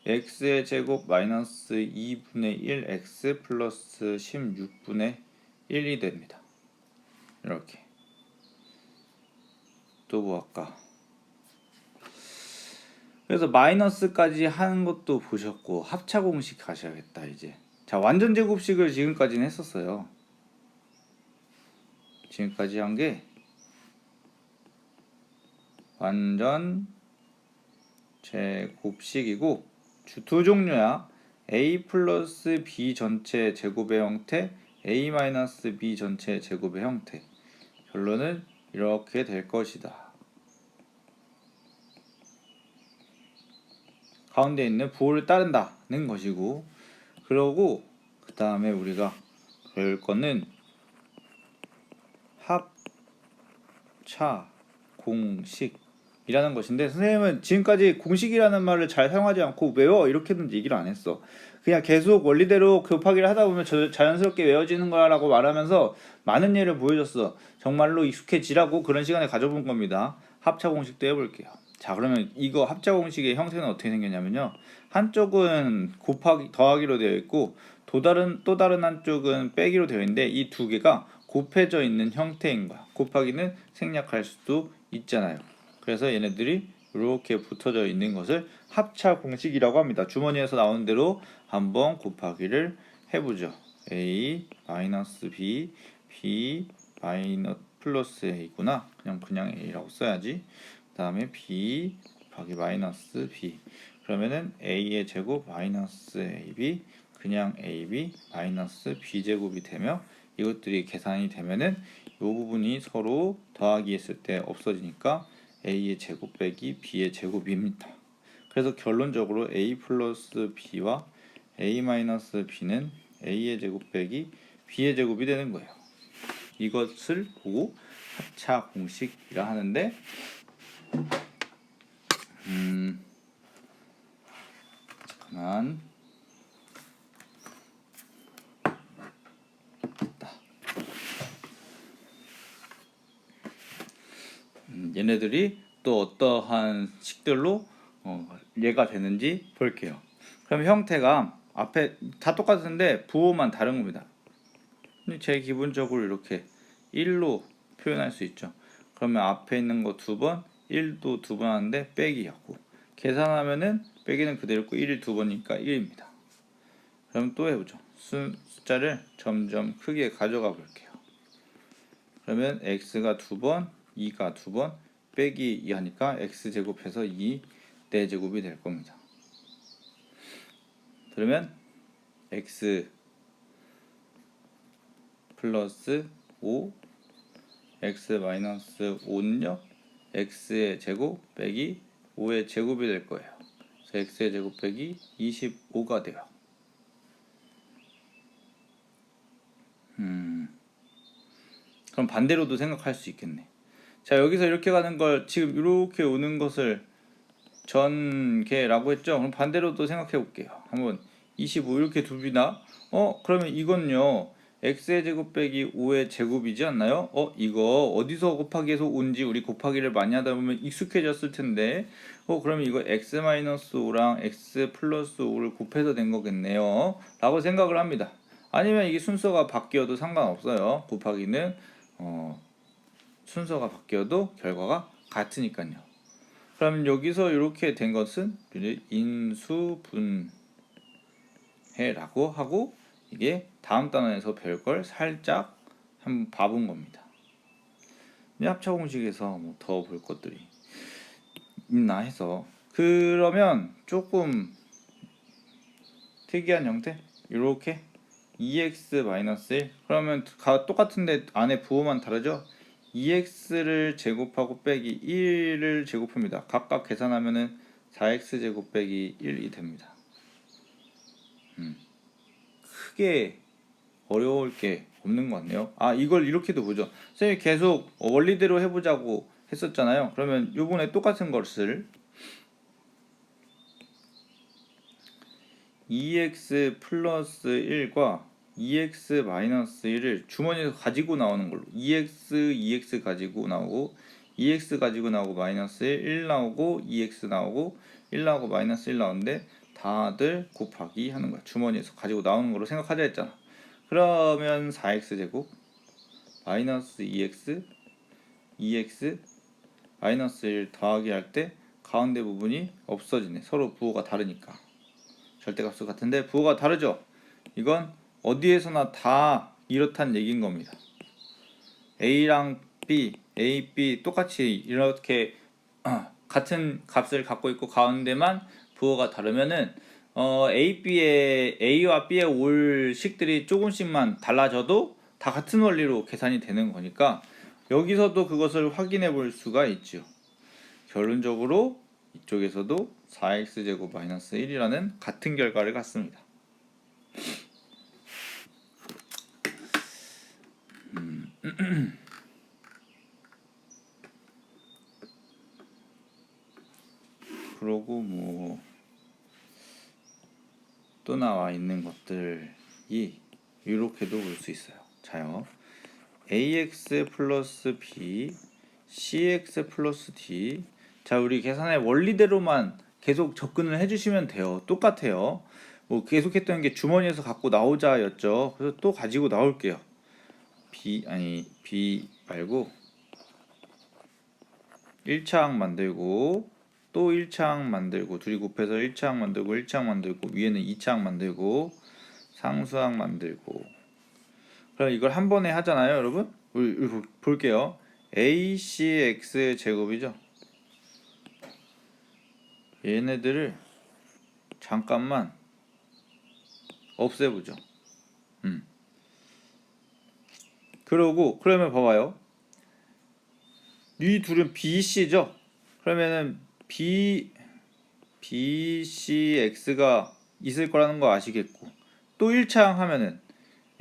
x의 제곱 마이너스 2분의 1 x 플러스 16분의 1이 됩니다. 이렇게 또 뭐 할까? 그래서 마이너스까지 하는 것도 보셨고 합차 공식 가셔야겠다 이제. 자 완전 제곱식을 지금까지는 했었어요. 지금까지 한 게 완전 제곱식이고 두 종류야. a 플러스 b 전체 제곱의 형태, a 마이너스 b 전체 제곱의 형태. 결론은 이렇게 될 것이다. 가운데 있는 부호를 따른다는 것이고, 그러고 그 다음에 우리가 배울 거는 합차 공식이라는 것인데, 선생님은 지금까지 공식이라는 말을 잘 사용하지 않고 외워 이렇게는 얘기를 안 했어. 그냥 계속 원리대로 곱하기를 하다 보면 자연스럽게 외워지는 거라고 말하면서 많은 예를 보여줬어. 정말로 익숙해지라고 그런 시간을 가져본 겁니다. 합차 공식도 해볼게요. 자 그러면 이거 합차 공식의 형태는 어떻게 생겼냐면요. 한쪽은 더하기로 되어 있고 또 다른 한쪽은 빼기로 되어 있는데 이 두 개가 곱해져 있는 형태인 거야. 곱하기는 생략할 수도 있잖아요. 그래서 얘네들이 이렇게 붙어져 있는 것을 합차 공식이라고 합니다. 주머니에서 나오는 대로 한번 곱하기를 해보죠. a 마이너스 b 마이너스 플러스 a구나. 그냥 a라고 써야지. 그 다음에 b 곱하기 마이너스 b. 그러면은 a의 제곱 마이너스 ab 그냥 ab 마이너스 b제곱이 되며, 이것들이 계산이 되면은 이 부분이 서로 더하기 했을 때 없어지니까 a의 제곱 빼기 b의 제곱입니다. 그래서 결론적으로 a 플러스 b와 a 마이너스 b는 a의 제곱 빼기 b의 제곱이 되는 거예요. 이것을 보고 합차 공식이라 하는데, 잠깐만. 얘네들이 또 어떠한 식들로 얘가 되는지 볼게요. 그럼 형태가 앞에 다 똑같은데 부호만 다른 겁니다. 제 기본적으로 이렇게 1로 표현할 수 있죠. 그러면 앞에 있는 거 2번, 1도 2번 하는데 빼기하고, 계산하면은 빼기는 그대로 있고 1이 2번이니까 1입니다. 그럼 또 해보죠. 숫자를 점점 크게 가져가 볼게요. 그러면 x가 2번, 2가 2번, 빼기 2 하니까 x제곱해서 2 4제곱이 될 겁니다. 그러면 x 플러스 5, x 마이너스 5는요, x의 제곱 빼기 5의 제곱이 될 거예요. 그래서 x의 제곱 빼기 25가 돼요. 그럼 반대로도 생각할 수 있겠네. 자, 여기서 이렇게 가는 걸 지금 이렇게 오는 것을 전개라고 했죠. 그럼 반대로도 생각해 볼게요. 한번 25 이렇게 두비나, 그러면 이건요, x의 제곱 빼기 5의 제곱이지 않나요? 이거 어디서 곱하기해서 온지 우리 곱하기를 많이 하다 보면 익숙해졌을 텐데, 그러면 이거 x-5랑 x 플러스 5를 곱해서 된 거겠네요 라고 생각을 합니다. 아니면 이게 순서가 바뀌어도 상관없어요. 곱하기는 순서가 바뀌어도 결과가 같으니까요. 그럼 여기서 이렇게 된 것은 인수분해라고 하고, 이게 다음 단원에서 별걸 살짝 한번 봐본 겁니다. 합차 공식에서 뭐 더 볼 것들이 있나 해서. 그러면 조금 특이한 형태, 이렇게 2x-1 그러면 똑같은데 안에 부호만 다르죠? 2x를 제곱하고 빼기 1을 제곱합니다. 각각 계산하면은 4x 제곱 빼기 1이 됩니다. 크게 어려울 게 없는 것 같네요. 이걸 이렇게도 보죠. 선생님이 계속 원리대로 해보자고 했었잖아요. 그러면 요번에 똑같은 것을 2x 플러스 1과 2x 마이너스 1을 주머니에서 가지고 나오는 걸로, 2x 가지고 나오고 2x 가지고 나오고 마이너스 1 나오고 2x 나오고 1 나오고 마이너스 1 나오는데 다들 곱하기 하는 거야. 주머니에서 가지고 나오는 걸로 생각하자 했잖아. 그러면 4x 제곱 마이너스 2x 마이너스 1 더하기 할 때 가운데 부분이 없어지네. 서로 부호가 다르니까. 절대값수 같은데 부호가 다르죠. 이건 어디에서나 다 이렇단 얘기인 겁니다. A랑 B, A, B 똑같이 이렇게 같은 값을 갖고 있고 가운데만 부호가 다르면은 A와 B에 올 식들이 조금씩만 달라져도 다 같은 원리로 계산이 되는 거니까 여기서도 그것을 확인해 볼 수가 있죠. 결론적으로 이쪽에서도 4x제곱 마이너스 1이라는 같은 결과를 갖습니다. 그러고 뭐 또 나와 있는 것들이 이렇게도 볼 수 있어요. 자요. ax 플러스 b, cx 플러스 d. 자, 우리 계산의 원리대로만 계속 접근을 해주시면 돼요. 똑같아요. 뭐 계속했던 게 주머니에서 갖고 나오자였죠. 그래서 또 가지고 나올게요. b 말고 1차항 만들고 또 1차항 만들고 둘이 곱해서 1차항 만들고 1차항 만들고 위에는 2차항 만들고 상수항 만들고. 그럼 이걸 한 번에 하잖아요, 여러분. 우리 볼게요. acx 제곱이죠. 얘네들을 잠깐만 없애보죠. 그러면 봐봐요. 이 둘은 BC죠. 그러면은 BCX가 있을 거라는 거 아시겠고, 또 1차항 하면은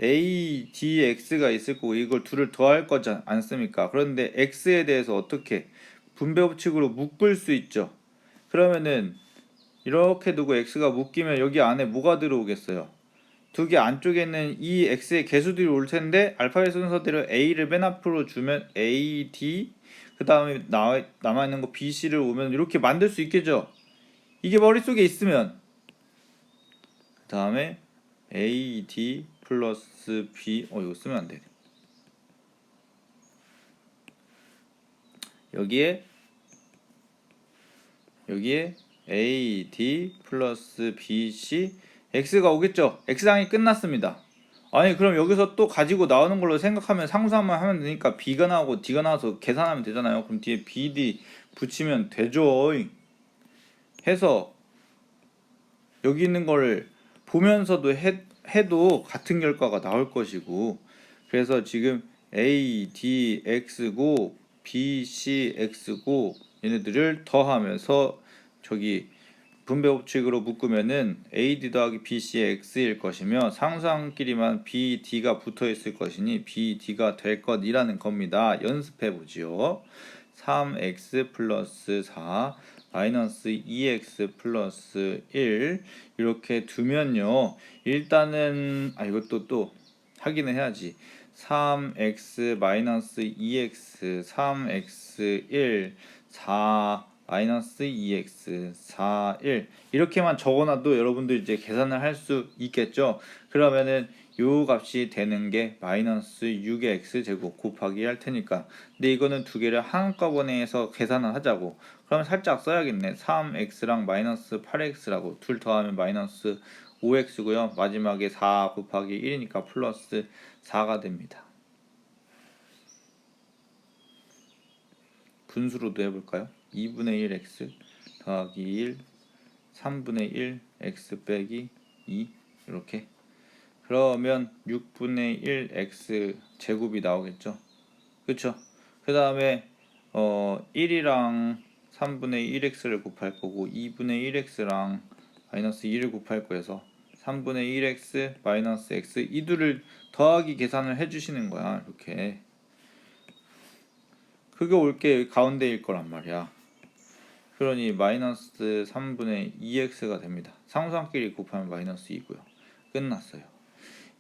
ADX가 있을 거고, 이걸 둘을 더할 거지 않습니까? 그런데 X에 대해서 어떻게 분배법칙으로 묶을 수 있죠. 그러면은 이렇게 두고 X가 묶이면 여기 안에 뭐가 들어오겠어요? 두 개 안쪽에 있는 이 X의 개수들이 올 텐데, 알파벳 순서대로 A를 맨 앞으로 주면 AD, 그 다음에 남아있는 거 BC를 오면 이렇게 만들 수 있겠죠. 이게 머릿속에 있으면 그 다음에 AD 플러스 B, 이거 쓰면 안 돼. 여기에 AD 플러스 BC X가 오겠죠. X항이 끝났습니다. 아니 그럼 여기서 또 가지고 나오는 걸로 생각하면 상수함만 하면 되니까 B가 나오고 D가 나와서 계산하면 되잖아요. 그럼 뒤에 BD 붙이면 되죠. 해서 여기 있는 거를 보면서도 해도 같은 결과가 나올 것이고, 그래서 지금 ADX고 BCX고 얘네들을 더하면서 저기 분배법칙으로 묶으면은 AD 더하기 BC의 X일 것이며, 상수항끼리만 BD가 붙어 있을 것이니 BD가 될 것이라는 겁니다. 연습해 보지요. 3X 플러스 4 마이너스 2X 플러스 1 이렇게 두면요, 일단은 이것도 또 확인을 해야지. 3X 마이너스 2X 3X 1 4 마이너스 2x 4 1 이렇게만 적어놔도 여러분들 이제 계산을 할 수 있겠죠. 그러면은 요 값이 되는 게 마이너스 6의 x제곱 곱하기 할 테니까, 근데 이거는 두 개를 한꺼번에 해서 계산을 하자고. 그러면 살짝 써야겠네. 3x랑 마이너스 8x라고 둘 더하면 마이너스 5x고요 마지막에 4 곱하기 1이니까 플러스 4가 됩니다. 분수로도 해볼까요? 2분의 1 x 더하기 1 3분의 1 x 빼기 2 이렇게. 그러면 6분의 1 x 제곱이 나오겠죠. 그쵸? 그 다음에 1이랑 3분의 1x를 곱할 거고 2분의 1x랑 마이너스 2를 곱할 거여서 3분의 1x 마이너스 x 이 둘을 더하기 계산을 해주시는 거야. 이렇게 그게 올게 가운데일 거란 말이야. 그러니 마이너스 3분의 2x가 됩니다. 상수항끼리 곱하면 마이너스 2고요. 끝났어요.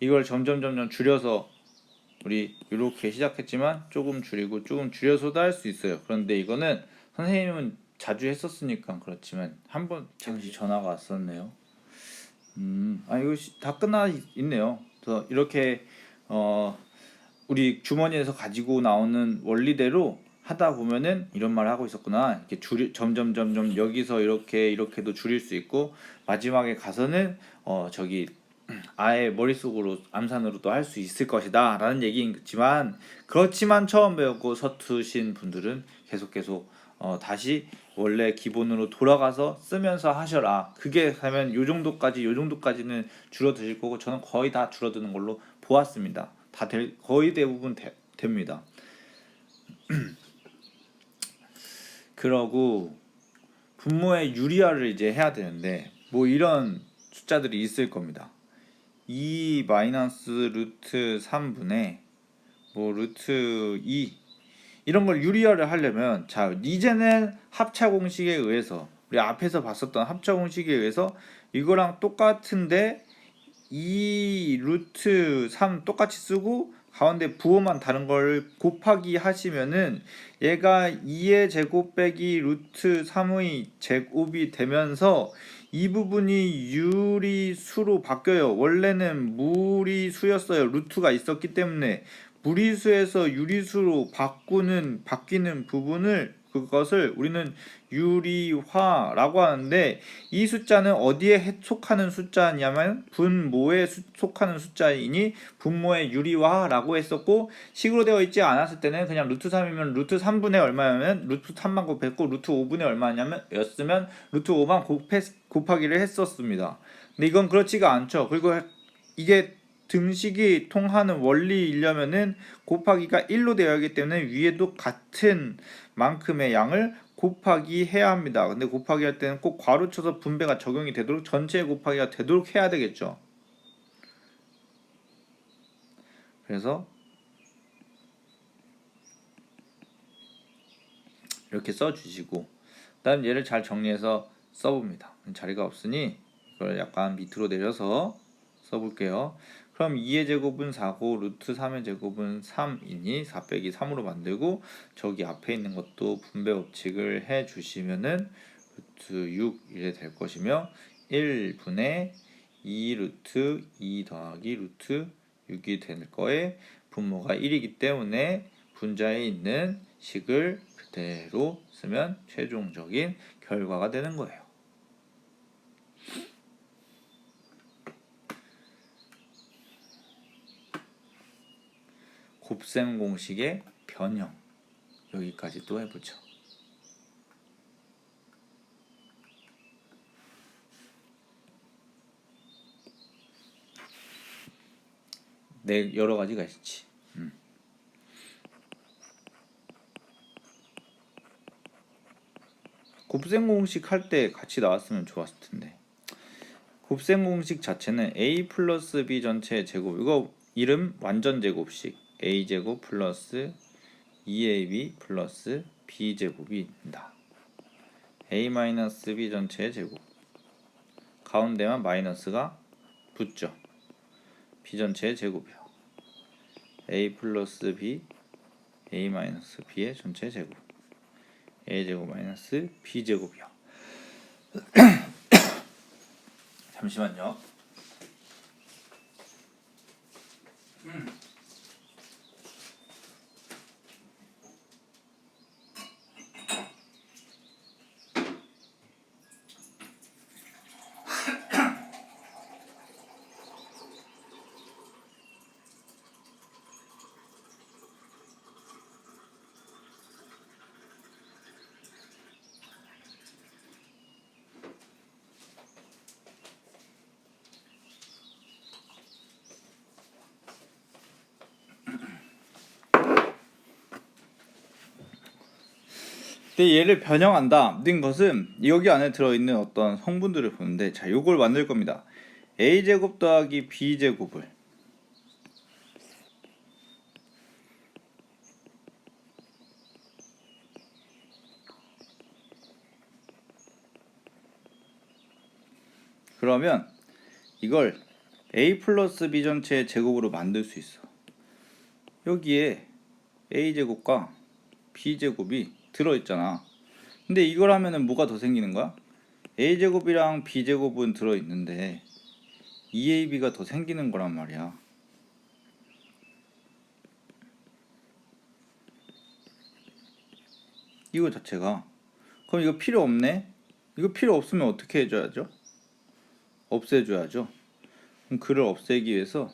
이걸 점점 줄여서 우리 이렇게 시작했지만 조금 줄이고 조금 줄여서도 할 수 있어요. 그런데 이거는 선생님은 자주 했었으니까 그렇지만 한번 잠시 전화가 왔었네요. 이거 다 끝나 있네요. 그래서 이렇게 우리 주머니에서 가지고 나오는 원리대로 하다 보면은 이런 말을 하고 있었구나. 이렇게 점점 여기서 이렇게도 줄일 수 있고, 마지막에 가서는 저기 아예 머릿속으로 암산으로도 할 수 있을 것이다 라는 얘기지만, 그렇지만 처음 배우고 서투신 분들은 계속 다시 원래 기본으로 돌아가서 쓰면서 하셔라. 그게 하면 요 정도까지는 줄어드실 거고, 저는 거의 다 줄어드는 걸로 보았습니다. 거의 대부분 됩니다. 그러고 분모의 유리화를 이제 해야 되는데, 뭐 이런 숫자들이 있을 겁니다. 2 마이너스 루트 3분의 뭐 루트 2 이런 걸 유리화를 하려면, 자 이제는 합차 공식에 의해서, 우리 앞에서 봤었던 합차 공식에 의해서 이거랑 똑같은데 2 루트 3 똑같이 쓰고 가운데 부호만 다른 걸 곱하기 하시면은 얘가 2의 제곱 빼기 루트 3의 제곱이 되면서 이 부분이 유리수로 바뀌어요. 원래는 무리수였어요. 루트가 있었기 때문에 무리수에서 유리수로 바뀌는 부분을 그것을 우리는 유리화라고 하는데, 이 숫자는 어디에 속하는 숫자냐면 분모에 속하는 숫자이니 분모의 유리화라고 했었고, 식으로 되어 있지 않았을 때는 그냥 루트 3이면 루트 3분의 얼마냐면 루트 3만 곱했고, 루트 5분의 얼마냐면 였으면 루트 5만 곱하기를 했었습니다. 근데 이건 그렇지가 않죠. 그리고 이게 등식이 통하는 원리이려면은 곱하기가 1로 되어 있기 때문에 위에도 같은 만큼의 양을 곱하기 해야 합니다. 근데 곱하기 할 때는 꼭 괄호 쳐서 분배가 적용이 되도록 전체 곱하기가 되도록 해야 되겠죠. 그래서 이렇게 써주시고, 다음 얘를 잘 정리해서 써봅니다. 자리가 없으니 이걸 약간 밑으로 내려서 써볼게요. 그럼 2의 제곱은 4고 루트 3의 제곱은 3이니 4 빼기 3으로 만들고, 저기 앞에 있는 것도 분배 법칙을 해주시면은 루트 6 이래 될 것이며, 1분의 2 루트 2 더하기 루트 6이 될 거에 분모가 1이기 때문에 분자에 있는 식을 그대로 쓰면 최종적인 결과가 되는 거예요. 곱셈 공식의 변형, 여기까지 또 해보죠. 네, 여러 가지가 있지. 곱셈 공식 할 때 같이 나왔으면 좋았을 텐데. 곱셈 공식 자체는 a 플러스 b 전체의 제곱, 이거 이름 완전 제곱식, a 제곱 플러스 2ab 플러스 b 제곱이다. a 마이너스 b 전체의 제곱, 가운데만 마이너스가 붙죠. b 전체의 제곱이요. a 플러스 b, a 마이너스 b의 전체 제곱, a 제곱 마이너스 b 제곱이요. 잠시만요. 근데 얘를 변형한다 는 것은 여기 안에 들어있는 어떤 성분들을 보는데, 자, 요걸 만들 겁니다. a제곱 더하기 b제곱을 그러면 이걸 a 플러스 b 전체의 제곱으로 만들 수 있어. 여기에 a제곱과 b제곱이 들어있잖아. 근데 이걸 하면은 뭐가 더 생기는 거야? a제곱이랑 b제곱은 들어있는데 2ab가 더 생기는 거란 말이야. 이거 자체가. 그럼 이거 필요 없네? 이거 필요 없으면 어떻게 해줘야죠? 없애줘야죠. 그럼 그를 없애기 위해서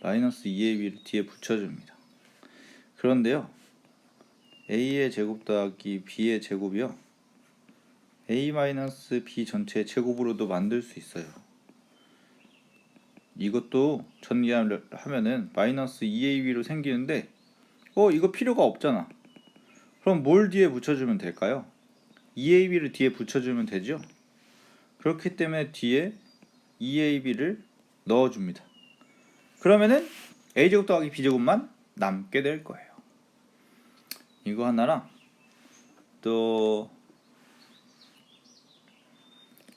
마이너스 2ab를 뒤에 붙여줍니다. 그런데요, a의 제곱 더하기 b의 제곱이요, a 마이너스 b 전체의 제곱으로도 만들 수 있어요. 이것도 전개하면은 마이너스 2ab로 생기는데, 이거 필요가 없잖아. 그럼 뭘 뒤에 붙여주면 될까요? 2ab를 뒤에 붙여주면 되죠. 그렇기 때문에 뒤에 2ab를 넣어줍니다. 그러면은 a제곱 더하기 b제곱만 남게 될 거예요. 이거 하나랑 또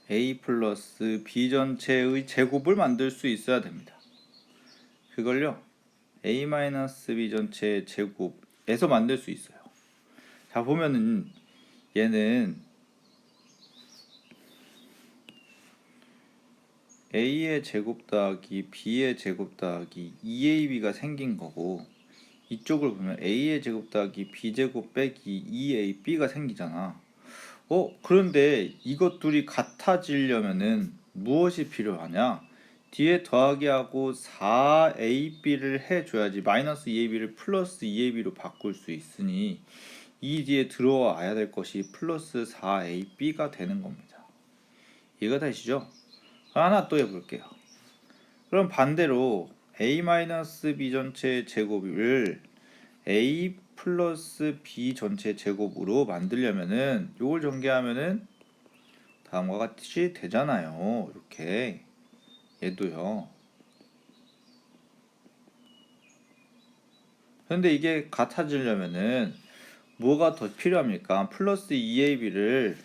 a 플러스 b 전체의 제곱을 만들 수 있어야 됩니다. 그걸요, a 마이너스 b 전체의 제곱에서 만들 수 있어요. 자, 보면은 얘는 a의 제곱 더하기 b의 제곱 더하기 2ab가 생긴 거고, 이쪽을 보면 a의 제곱 더하기 b제곱 빼기 2ab가 생기잖아. 그런데 이것 둘이 같아지려면은 무엇이 필요하냐? 뒤에 더하기하고 4ab를 해줘야지 마이너스 2ab를 플러스 2ab로 바꿀 수 있으니 이 뒤에 들어와야 될 것이 플러스 4ab가 되는 겁니다. 이해가 되시죠? 하나 또 해볼게요. 그럼 반대로 a-b 전체 제곱을 a 플러스 b 전체 제곱으로 만들려면은 요걸 전개하면은 다음과 같이 되잖아요. 이렇게 얘도요. 근데 이게 같아지려면은 뭐가 더 필요합니까? 플러스 2ab를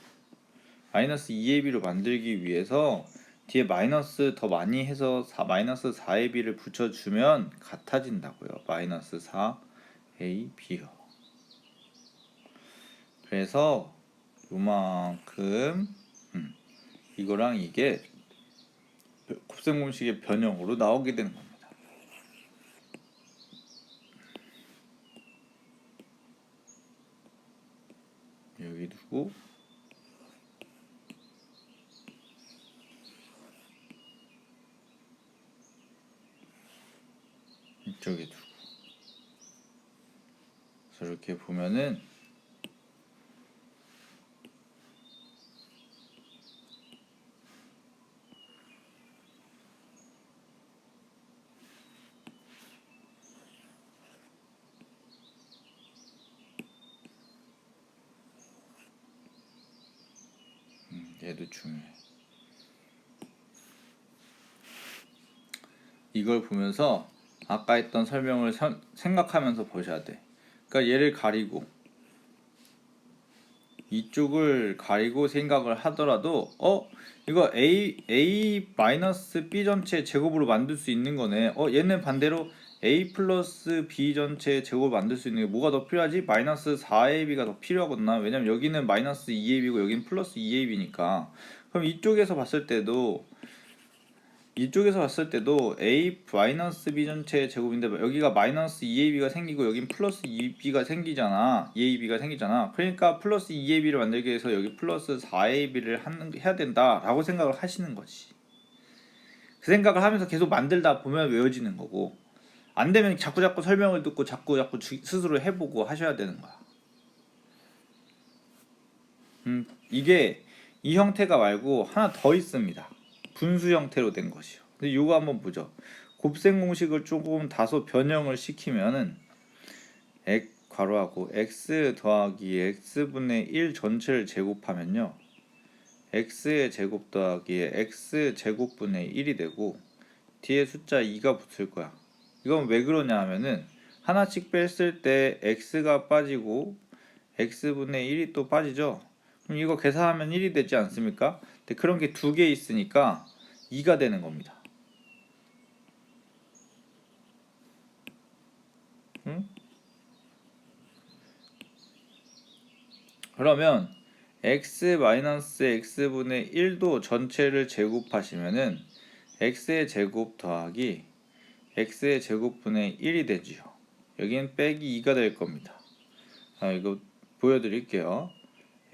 마이너스 2ab로 만들기 위해서 뒤에 마이너스 더 많이 해서 마이너스 4ab를 붙여주면 같아진다고요. 마이너스 4ab요. 그래서 요만큼 이거랑 이게 곱셈 공식의 변형으로 나오게 되는 겁니다. 여기 두고 이쪽에 두고 그래서 이렇게 보면은 얘도 중요해. 이걸 보면서 아까 했던 설명을 생각하면서 보셔야 돼. 그러니까 얘를 가리고 이쪽을 가리고 생각을 하더라도 이거 a 마이너스 b 전체 제곱으로 만들 수 있는 거네. 얘는 반대로 a 플러스 b 전체 제곱을 만들 수 있는 게 뭐가 더 필요하지? 마이너스 4ab가 더 필요하거든요. 왜냐면 여기는 마이너스 2ab고 여기는 플러스 2ab니까. 그럼 이쪽에서 봤을 때도 a 마이너스 b 전체 제곱인데 여기가 마이너스 2ab가 생기고 여긴 플러스 2ab가 생기잖아. 2ab가 생기잖아. 그러니까 플러스 2ab를 만들기 위해서 여기 플러스 4ab를 해야 된다라고 생각을 하시는 거지. 그 생각을 하면서 계속 만들다 보면 외워지는 거고, 안 되면 자꾸 설명을 듣고 자꾸 스스로 해보고 하셔야 되는 거야. 이게 이 형태가 말고 하나 더 있습니다. 분수 형태로 된 것이요. 근데 이거 한번 보죠. 곱셈 공식을 조금 다소 변형을 시키면은 괄호하고 x 더하기 x분의 1 전체를 제곱하면요, x의 제곱 더하기 x 제곱분의 1이 되고 뒤에 숫자 2가 붙을 거야. 이건 왜 그러냐 하면은 하나씩 뺐을 때 x가 빠지고 x분의 1이 또 빠지죠. 그럼 이거 계산하면 1이 되지 않습니까? 근데 그런 게 두 개 있으니까 2가 되는 겁니다. 그러면 x-x분의 1도 전체를 제곱하시면은 x의 제곱 더하기 x의 제곱분의 1이 되지요. 여기는 빼기 2가 될 겁니다. 이거 보여드릴게요.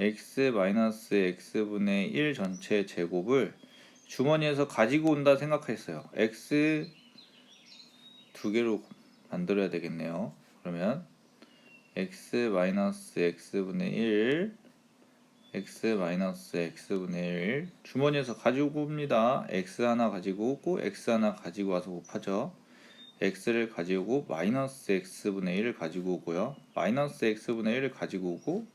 x-x분의 1 전체 제곱을 주머니에서 가지고 온다 생각했어요. x 두 개로 만들어야 되겠네요. 그러면 x-x분의 1 x-x분의 1 주머니에서 가지고 옵니다. x 하나 가지고 오고 x 하나 가지고 와서 곱하죠. x를 가지고 오고 마이너스 x분의 1을 가지고 오고요. 마이너스 x분의 1을 가지고 오고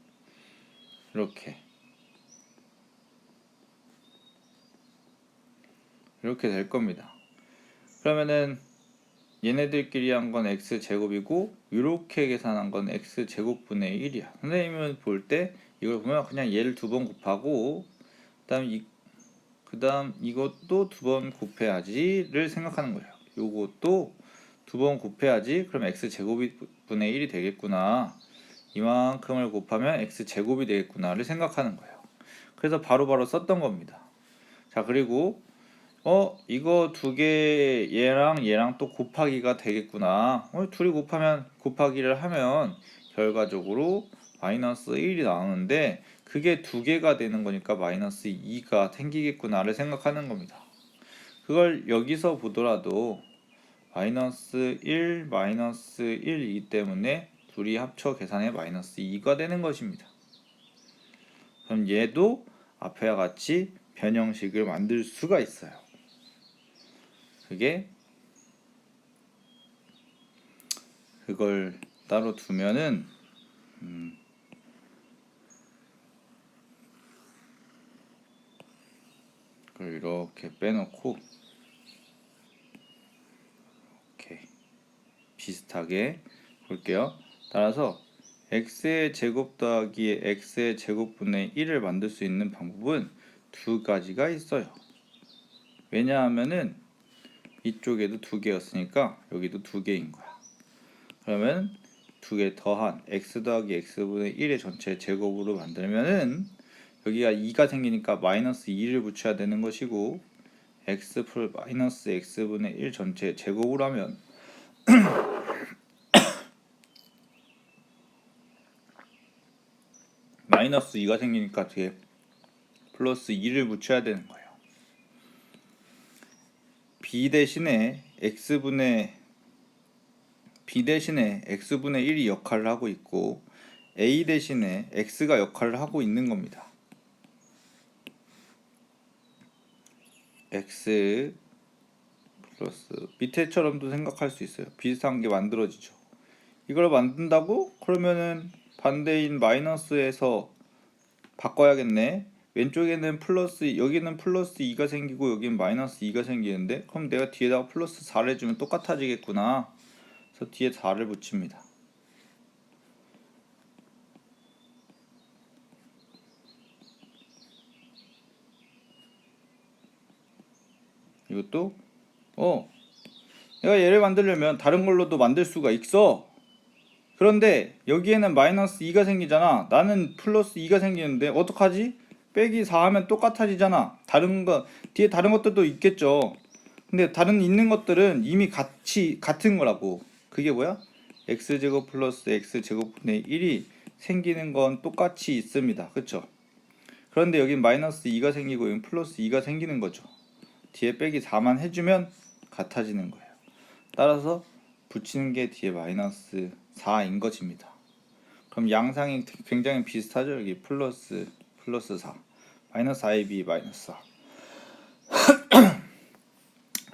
이렇게 될 겁니다. 그러면은 얘네들끼리 한 건 x제곱이고 이렇게 계산한 건 x제곱분의 1이야. 선생님은 볼 때 이걸 보면 그냥 얘를 두 번 곱하고 그다음 이것도 두 번 곱해야지를 생각하는 거예요. 요것도 두 번 곱해야지 그럼 x제곱분의 1이 되겠구나. 이만큼을 곱하면 x제곱이 되겠구나를 생각하는 거예요. 그래서 바로바로 썼던 겁니다. 자, 그리고 이거 두 개 얘랑 또 곱하기가 되겠구나. 둘이 곱하기를 하면 결과적으로 마이너스 1이 나오는데 그게 두 개가 되는 거니까 마이너스 2가 생기겠구나를 생각하는 겁니다. 그걸 여기서 보더라도 마이너스 1, 마이너스 1이기 때문에 둘이 합쳐 계산해 마이너스 2가 되는 것입니다. 그럼 얘도 앞에와 같이 변형식을 만들 수가 있어요. 그걸 따로 두면은 그걸 이렇게 빼놓고 이렇게 비슷하게 볼게요. 따라서 x의 제곱 더하기 x의 제곱분의 1을 만들 수 있는 방법은 두 가지가 있어요. 왜냐하면은 이쪽에도 두 개였으니까 여기도 두 개인 거야. 그러면 두 개 더한 x 더하기 x분의 1의 전체 제곱으로 만들면은 여기가 2가 생기니까 마이너스 2를 붙여야 되는 것이고 x 플 마이너스 x분의 1 전체 제곱으로 하면 마이너스 2가 생기니까 뒤에 플러스 2를 붙여야 되는 거예요. b 대신에 x분의 1이 역할을 하고 있고 a 대신에 x가 역할을 하고 있는 겁니다. x 플러스 밑에처럼도 생각할 수 있어요. 비슷한 게 만들어지죠. 이걸 만든다고? 그러면은 반대인 마이너스에서 바꿔야겠네. 왼쪽에는 플러스, 여기는 플러스 2가 생기고 여기는 마이너스 2가 생기는데 그럼 내가 뒤에다가 플러스 4를 해주면 똑같아지겠구나. 그래서 뒤에 4를 붙입니다. 이것도 내가 얘를 만들려면 다른 걸로도 만들 수가 있어. 그런데 여기에는 마이너스 2가 생기잖아. 나는 플러스 2가 생기는데 어떡하지? 빼기 4 하면 똑같아지잖아. 뒤에 다른 것들도 있겠죠. 근데 다른 있는 것들은 이미 같은 거라고. 그게 뭐야? x제곱 플러스 x제곱분의 1이 생기는 건 똑같이 있습니다. 그쵸? 그런데 여긴 마이너스 2가 생기고 여긴 플러스 2가 생기는 거죠. 뒤에 빼기 4만 해주면 같아지는 거예요. 따라서 붙이는 게 뒤에 마이너스 4인 것입니다. 그럼 양상이 굉장히 비슷하죠. 여기 플러스 4 마이너스 4ab 마이너스 4.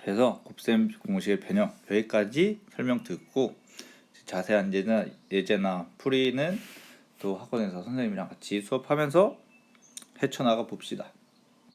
그래서 곱셈 공식의 변형 여기까지 설명 듣고 자세한 예제나 풀이는 또 학원에서 선생님이랑 같이 수업하면서 헤쳐나가 봅시다.